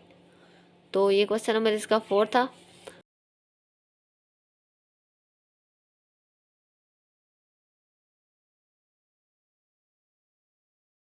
तो ये क्वेश्चन नंबर इसका 4 था।